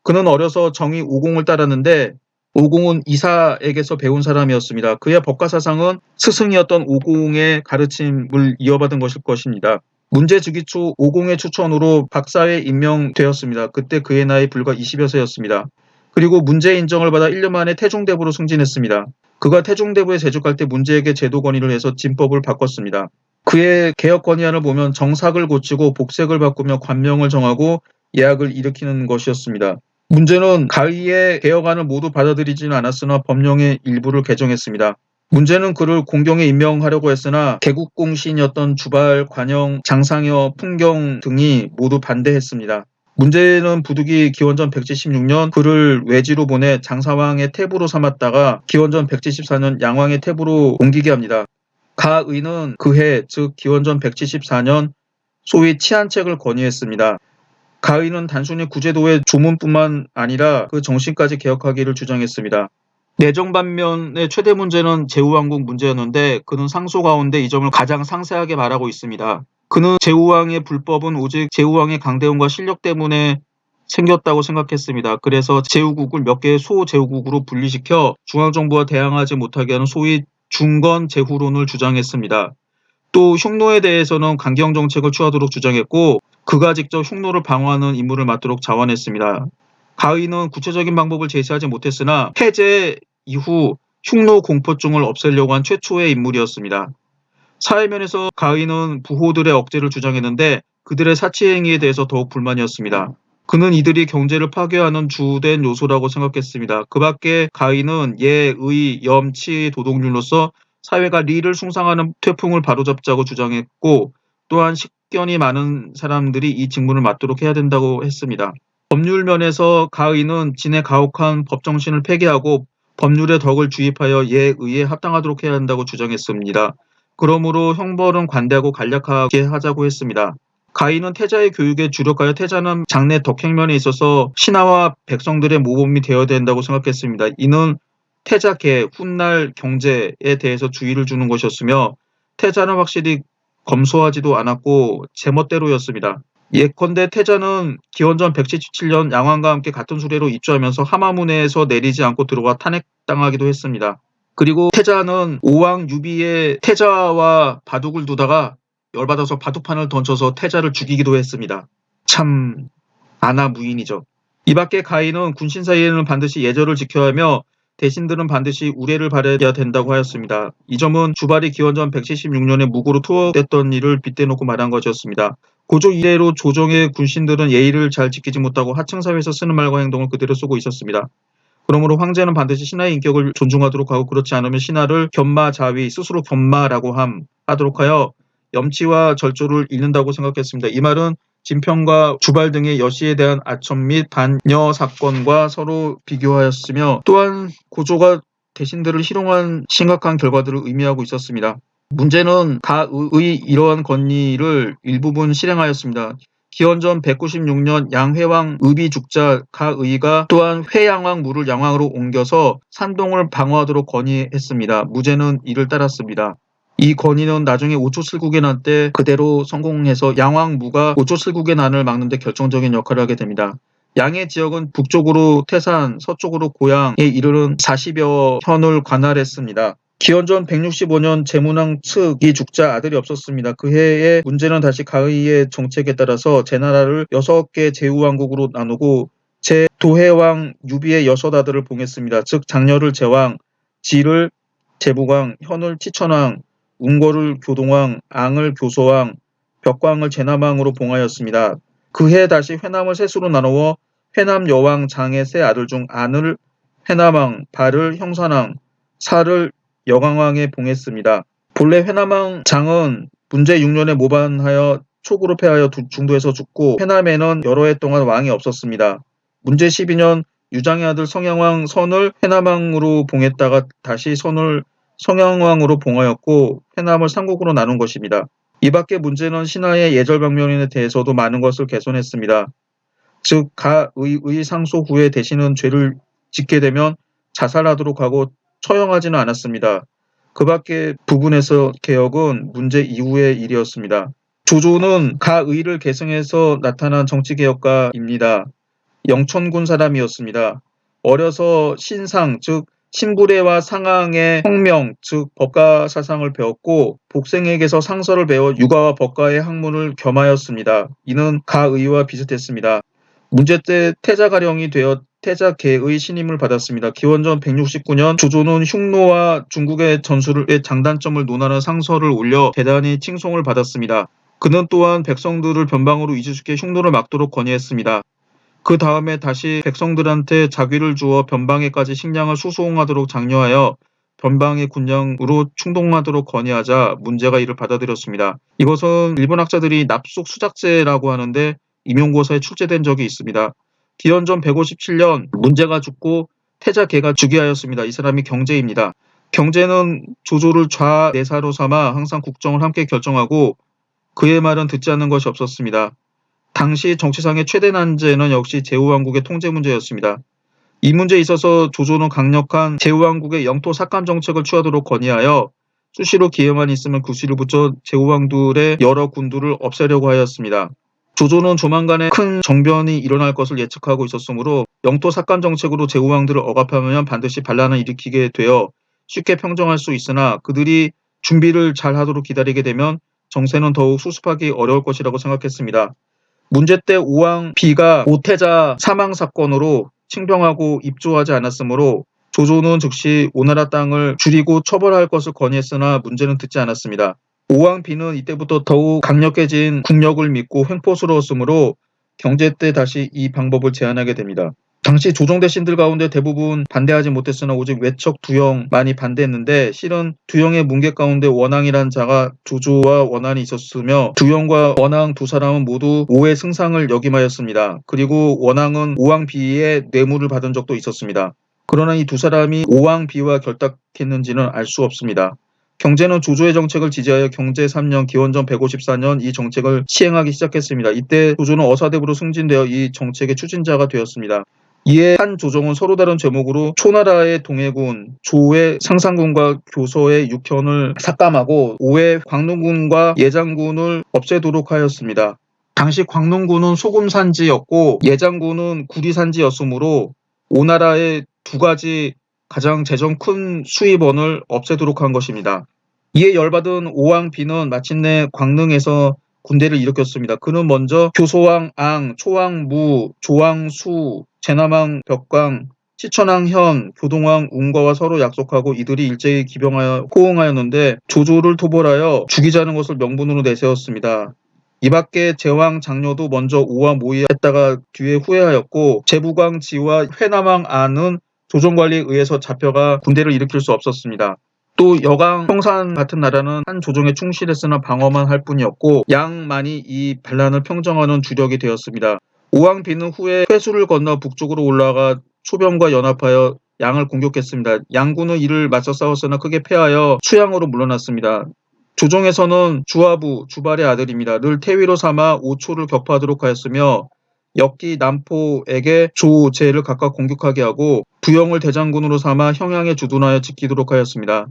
그는 어려서 정의 5공을 따랐는데 오공은 이사에게서 배운 사람이었습니다. 그의 법과 사상은 스승이었던 오공의 가르침을 이어받은 것일 것입니다. 문제 즉위 초 오공의 추천으로 박사에 임명되었습니다. 그때 그의 나이 불과 20여 세였습니다. 그리고 문제의 인정을 받아 1년 만에 태종대부로 승진했습니다. 그가 태종대부에 재직할 때 문제에게 제도 건의를 해서 진법을 바꿨습니다. 그의 개혁 건의안을 보면 정삭을 고치고 복색을 바꾸며 관명을 정하고 예학을 일으키는 것이었습니다. 문제는 가의의 개혁안을 모두 받아들이지는 않았으나 법령의 일부를 개정했습니다. 문제는 그를 공경에 임명하려고 했으나 개국공신이었던 주발, 관영, 장상여, 풍경 등이 모두 반대했습니다. 문제는 부득이 기원전 176년 그를 외지로 보내 장사왕의 태부로 삼았다가 기원전 174년 양왕의 태부로 옮기게 합니다. 가의는 그해 즉 기원전 174년 소위 치안책을 건의했습니다. 가의는 단순히 구제도의 조문뿐만 아니라 그 정신까지 개혁하기를 주장했습니다. 내정 반면의 최대 문제는 제후왕국 문제였는데 그는 상소 가운데 이 점을 가장 상세하게 말하고 있습니다. 그는 제후왕의 불법은 오직 제후왕의 강대원과 실력 때문에 생겼다고 생각했습니다. 그래서 제후국을 몇 개의 소제후국으로 분리시켜 중앙정부와 대항하지 못하게 하는 소위 중건제후론을 주장했습니다. 또 흉노에 대해서는 강경정책을 취하도록 주장했고 그가 직접 흉노를 방어하는 임무를 맡도록 자원했습니다. 가의는 구체적인 방법을 제시하지 못했으나 해제 이후 흉노 공포증을 없애려고 한 최초의 인물이었습니다. 사회면에서 가의는 부호들의 억제를 주장했는데 그들의 사치행위에 대해서 더욱 불만이었습니다. 그는 이들이 경제를 파괴하는 주된 요소라고 생각했습니다. 그 밖에 가의는 예, 의, 염, 치, 도덕률로서 사회가 리를 숭상하는 태풍을 바로잡자고 주장했고 또한 식견이 많은 사람들이 이 직무를 맡도록 해야 된다고 했습니다. 법률 면에서 가의는 진의 가혹한 법정신을 폐기하고 법률의 덕을 주입하여 예의에 합당하도록 해야 한다고 주장했습니다. 그러므로 형벌은 관대하고 간략하게 하자고 했습니다. 가의는 태자의 교육에 주력하여 태자는 장래 덕행면에 있어서 신하와 백성들의 모범이 되어야 된다고 생각했습니다. 이는 태자계, 훗날 경제에 대해서 주의를 주는 것이었으며 태자는 확실히 검소하지도 않았고 제멋대로였습니다. 예컨대 태자는 기원전 177년 양왕과 함께 같은 수레로 입주하면서 하마문에서 내리지 않고 들어와 탄핵당하기도 했습니다. 그리고 태자는 오왕 유비의 태자와 바둑을 두다가 열받아서 바둑판을 던져서 태자를 죽이기도 했습니다. 참 아나무인이죠. 이 밖에 가의는 군신 사이에는 반드시 예절을 지켜야 하며 대신들은 반드시 우례를 바라야 된다고 하였습니다. 이 점은 주발이 기원전 176년에 무고로 투옥됐던 일을 빗대놓고 말한 것이었습니다. 고조 이래로 조정의 군신들은 예의를 잘 지키지 못하고 하층사회에서 쓰는 말과 행동을 그대로 쓰고 있었습니다. 그러므로 황제는 반드시 신하의 인격을 존중하도록 하고 그렇지 않으면 신하를 견마자위 스스로 견마라고 하도록 하여 염치와 절조를 잃는다고 생각했습니다. 이 말은 진평과 주발 등의 여시에 대한 아첨 및 반여 사건과 서로 비교하였으며 또한 고조가 대신들을 희롱한 심각한 결과들을 의미하고 있었습니다. 문제는 가의의 이러한 건의를 일부분 실행하였습니다. 기원전 196년 양회왕 의비 죽자 가의가 또한 회양왕 무를 양왕으로 옮겨서 산동을 방어하도록 건의했습니다. 무제는 이를 따랐습니다. 이 건의는 나중에 오초칠국의 난 때 그대로 성공해서 양왕무가 오초칠국의 난을 막는 데 결정적인 역할을 하게 됩니다. 양의 지역은 북쪽으로 태산, 서쪽으로 고양에 이르는 40여 현을 관할했습니다. 기원전 165년 제문왕 측이 죽자 아들이 없었습니다. 그 해에 문제는 다시 가의의 정책에 따라서 제나라를 6개 제후왕국으로 나누고 제도해왕 유비의 6아들을 봉했습니다. 즉 장렬을 제왕, 지를 제부광, 현을 티천왕, 웅거를 교동왕, 앙을 교소왕, 벽광을 제남왕으로 봉하였습니다. 그해 다시 회남을 셋으로 나누어 회남 여왕 장의 세 아들 중 안을 회남왕, 발을 형산왕, 살을 여강왕에 봉했습니다. 본래 회남왕 장은 문제 6년에 모반하여 촉으로 패하여 중도에서 죽고 회남에는 여러 해 동안 왕이 없었습니다. 문제 12년 유장의 아들 성양왕 선을 회남왕으로 봉했다가 다시 선을 성양왕으로 봉하였고 회남을 삼국으로 나눈 것입니다. 이 밖에 문제는 신하의 예절 방면에 대해서도 많은 것을 개선했습니다. 즉 가의의 상소 후에 대신은 죄를 짓게 되면 자살하도록 하고 처형하지는 않았습니다. 그 밖의 부분에서 개혁은 문제 이후의 일이었습니다. 조조는 가의를 계승해서 나타난 정치개혁가입니다. 영천군 사람이었습니다. 어려서 신상, 즉 신부례와 상항의 성명, 즉 법과 사상을 배웠고 복생에게서 상서를 배워 육아와 법과의 학문을 겸하였습니다. 이는 가의와 비슷했습니다. 문제 때 태자가령이 되어 태자계의 신임을 받았습니다. 기원전 169년 조조는 흉노와 중국의 전술의 장단점을 논하는 상서를 올려 대단히 칭송을 받았습니다. 그는 또한 백성들을 변방으로 이주시켜 흉노를 막도록 건의했습니다. 그 다음에 다시 백성들한테 자귀를 주어 변방에까지 식량을 수송하도록 장려하여 변방의 군량으로 충동하도록 건의하자 문제가 이를 받아들였습니다. 이것은 일본 학자들이 납속 수작제라고 하는데 임용고사에 출제된 적이 있습니다. 기원전 157년 문제가 죽고 태자계가 즉위하였습니다. 이 사람이 경제입니다. 경제는 조조를 좌내사로 삼아 항상 국정을 함께 결정하고 그의 말은 듣지 않는 것이 없었습니다. 당시 정치상의 최대 난제는 역시 제후왕국의 통제 문제였습니다. 이 문제에 있어서 조조는 강력한 제후왕국의 영토 삭감 정책을 취하도록 건의하여 수시로 기회만 있으면 구실을 붙여 제후왕들의 여러 군두를 없애려고 하였습니다. 조조는 조만간에 큰 정변이 일어날 것을 예측하고 있었으므로 영토 삭감 정책으로 제후왕들을 억압하면 반드시 반란을 일으키게 되어 쉽게 평정할 수 있으나 그들이 준비를 잘 하도록 기다리게 되면 정세는 더욱 수습하기 어려울 것이라고 생각했습니다. 문제 때 오왕 비가 오태자 사망 사건으로 칭병하고 입조하지 않았으므로 조조는 즉시 오나라 땅을 줄이고 처벌할 것을 건의했으나 문제는 듣지 않았습니다. 오왕 비는 이때부터 더욱 강력해진 국력을 믿고 횡포스러웠으므로 경제 때 다시 이 방법을 제안하게 됩니다. 당시 조정 대신들 가운데 대부분 반대하지 못했으나 오직 외척 두영만이 반대했는데 실은 두영의 문계 가운데 원앙이란 자가 조조와 원한이 있었으며 두영과 원앙 두 사람은 모두 오의 승상을 역임하였습니다. 그리고 원앙은 오왕비의 뇌물을 받은 적도 있었습니다. 그러나 이 두 사람이 오왕비와 결탁했는지는 알 수 없습니다. 경제는 조조의 정책을 지지하여 경제 3년 기원전 154년 이 정책을 시행하기 시작했습니다. 이때 조조는 어사대부로 승진되어 이 정책의 추진자가 되었습니다. 이에 한 조정은 서로 다른 제목으로 초나라의 동해군, 조의 상산군과 교서의 육현을 삭감하고 오의 광릉군과 예장군을 없애도록 하였습니다. 당시 광릉군은 소금산지였고 예장군은 구리산지였으므로 오나라의 두 가지 가장 재정 큰 수입원을 없애도록 한 것입니다. 이에 열받은 오왕비는 마침내 광릉에서 군대를 일으켰습니다. 그는 먼저 교소왕 앙, 초왕 무, 조왕 수, 제남왕 벽광, 시천왕 현, 교동왕 웅과와 서로 약속하고 이들이 일제히 기병하여 호응하였는데 조조를 토벌하여 죽이자는 것을 명분으로 내세웠습니다. 이 밖에 제왕 장녀도 먼저 오와 모의했다가 뒤에 후회하였고 제부광 지와 회남왕 안은 조정관리에 의해서 잡혀가 군대를 일으킬 수 없었습니다. 또 여강 평산 같은 나라는 한 조정에 충실했으나 방어만 할 뿐이었고 양만이 이 반란을 평정하는 주력이 되었습니다. 오왕비는 후에 회수를 건너 북쪽으로 올라가 초병과 연합하여 양을 공격했습니다. 양군은 이를 맞서 싸웠으나 크게 패하여 수양으로 물러났습니다. 조정에서는 주하부, 주발의 아들입니다. 늘 태위로 삼아 오초를 격파하도록 하였으며 역기 남포에게 조제를 각각 공격하게 하고 부영을 대장군으로 삼아 형양에 주둔하여 지키도록 하였습니다.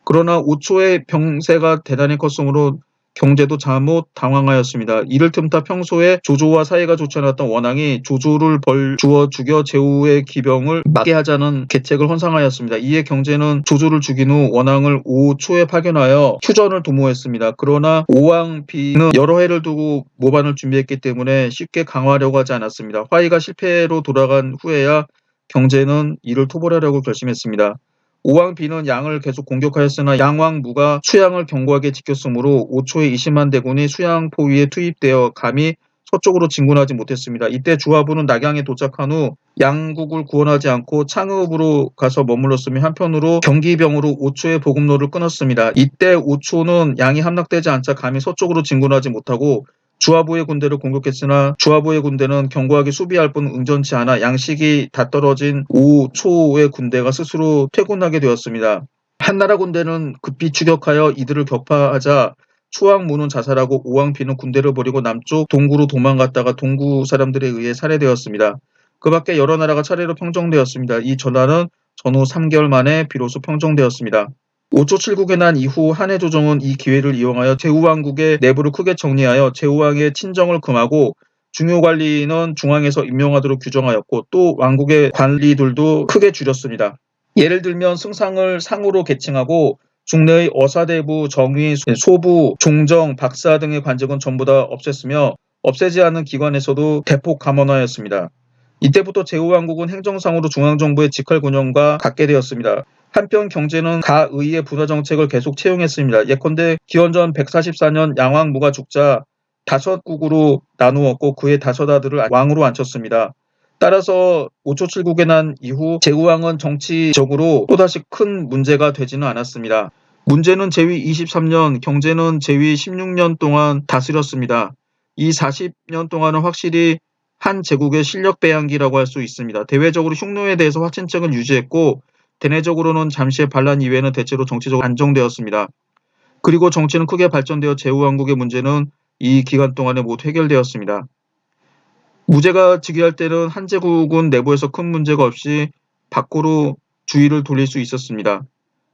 그러나 오초의 병세가 대단히 컸으므로 경제도 잠못 당황하였습니다. 이를 틈타 평소에 조조와 사이가 좋지 않았던 원앙이 조조를 벌 주어 죽여 제후의 기병을 막게 하자는 계책을 헌상하였습니다. 이에 경제는 조조를 죽인 후 원앙을 오초에 파견하여 휴전을 도모했습니다. 그러나 오왕비는 여러 해를 두고 모반을 준비했기 때문에 쉽게 강화하려고 하지 않았습니다. 화의가 실패로 돌아간 후에야 경제는 이를 토벌하려고 결심했습니다. 오왕비는 양을 계속 공격하였으나 양왕무가 수양을 견고하게 지켰으므로 5초에 20만 대군이 수양 포위에 투입되어 감히 서쪽으로 진군하지 못했습니다. 이때 주하부는 낙양에 도착한 후 양국을 구원하지 않고 창읍으로 가서 머물렀으며 한편으로 경기병으로 5초의 보급로를 끊었습니다. 이때 5초는 양이 함락되지 않자 감히 서쪽으로 진군하지 못하고 주하부의 군대를 공격했으나 주하부의 군대는 견고하게 수비할 뿐 응전치 않아 양식이 다 떨어진 오초의 군대가 스스로 퇴군하게 되었습니다. 한나라 군대는 급히 추격하여 이들을 격파하자 초왕무는 자살하고 오왕비는 군대를 버리고 남쪽 동구로 도망갔다가 동구 사람들에 의해 살해되었습니다. 그 밖에 여러 나라가 차례로 평정되었습니다. 이 전하는 전후 3개월 만에 비로소 평정되었습니다. 5초 7국에 난 이후 한해 조정은 이 기회를 이용하여 제후왕국의 내부를 크게 정리하여 제후왕의 친정을 금하고 중요 관리는 중앙에서 임명하도록 규정하였고 또 왕국의 관리들도 크게 줄였습니다. 예를 들면 승상을 상으로 계칭하고 국내의 어사대부, 정의, 소부, 종정, 박사 등의 관직은 전부 다 없앴으며 없애지 않은 기관에서도 대폭 감원하였습니다. 이때부터 제후왕국은 행정상으로 중앙정부의 직할군형과 갖게 되었습니다. 한편 경제는 가의의 분화정책을 계속 채용했습니다. 예컨대 기원전 144년 양왕무가 죽자 5국으로 나누었고 그의 5아들을 왕으로 앉혔습니다. 따라서 5초7국에 난 이후 제후왕은 정치적으로 또다시 큰 문제가 되지는 않았습니다. 문제는 제위 23년, 경제는 제위 16년 동안 다스렸습니다. 이 40년 동안은 확실히 한 제국의 실력 배양기라고 할 수 있습니다. 대외적으로 흉노에 대해서 화친책을 유지했고 대내적으로는 잠시의 반란 이외에는 대체로 정치적으로 안정되었습니다. 그리고 정치는 크게 발전되어 제후왕국의 문제는 이 기간 동안에 모두 해결되었습니다. 무제가 즉위할 때는 한 제국은 내부에서 큰 문제가 없이 밖으로 주의를 돌릴 수 있었습니다.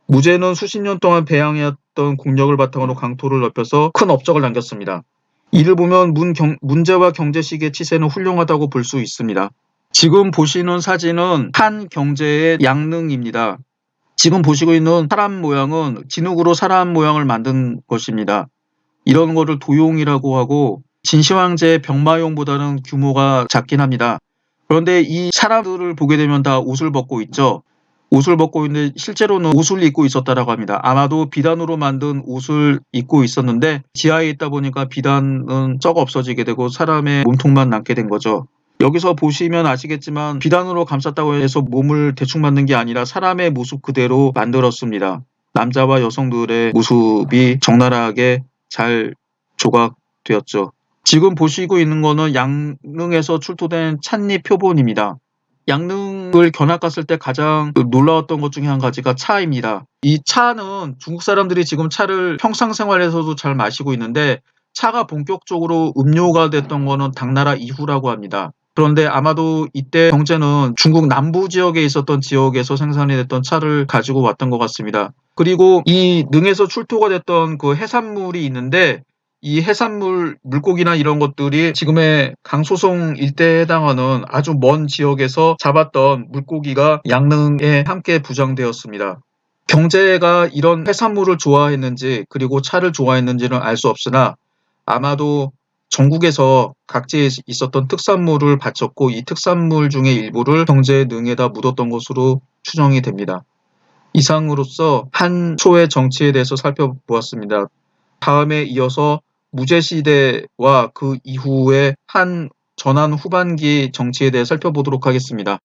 무제는 수십 년 동안 배양해왔던 국력을 바탕으로 강토를 넓혀서 큰 업적을 남겼습니다. 이를 보면 문제와 경제식의 치세는 훌륭하다고 볼 수 있습니다. 지금 보시는 사진은 한 경제의 양릉입니다. 지금 보시고 있는 사람 모양은 진흙으로 사람 모양을 만든 것입니다. 이런 거를 도용이라고 하고 진시황제의 병마용보다는 규모가 작긴 합니다. 그런데 이 사람들을 보게 되면 다 옷을 벗고 있죠. 옷을 벗고 있는데 실제로는 옷을 입고 있었다라고 합니다. 아마도 비단으로 만든 옷을 입고 있었는데 지하에 있다 보니까 비단은 썩어 없어지게 되고 사람의 몸통만 남게 된 거죠. 여기서 보시면 아시겠지만 비단으로 감쌌다고 해서 몸을 대충 만든 게 아니라 사람의 모습 그대로 만들었습니다. 남자와 여성들의 모습이 적나라하게 잘 조각되었죠. 지금 보시고 있는 거는 양릉에서 출토된 찻잎 표본입니다. 양릉을 견학 갔을 때 가장 놀라웠던 것 중에 한 가지가 차입니다. 이 차는 중국 사람들이 지금 차를 평상생활에서도 잘 마시고 있는데 차가 본격적으로 음료가 됐던 거는 당나라 이후라고 합니다. 그런데 아마도 이때 경제는 중국 남부 지역에 있었던 지역에서 생산이 됐던 차를 가지고 왔던 것 같습니다. 그리고 이 능에서 출토가 됐던 그 해산물이 있는데 이 해산물, 물고기나 이런 것들이 지금의 강소송 일대에 해당하는 아주 먼 지역에서 잡았던 물고기가 양릉에 함께 부장되었습니다. 경제가 이런 해산물을 좋아했는지 그리고 차를 좋아했는지는 알 수 없으나 아마도 전국에서 각지에 있었던 특산물을 바쳤고 이 특산물 중에 일부를 경제의 능에다 묻었던 것으로 추정이 됩니다. 이상으로서 한초의 정치에 대해서 살펴보았습니다. 다음에 이어서 무제시대와 그 이후의 한 전한 후반기 정치에 대해 살펴보도록 하겠습니다.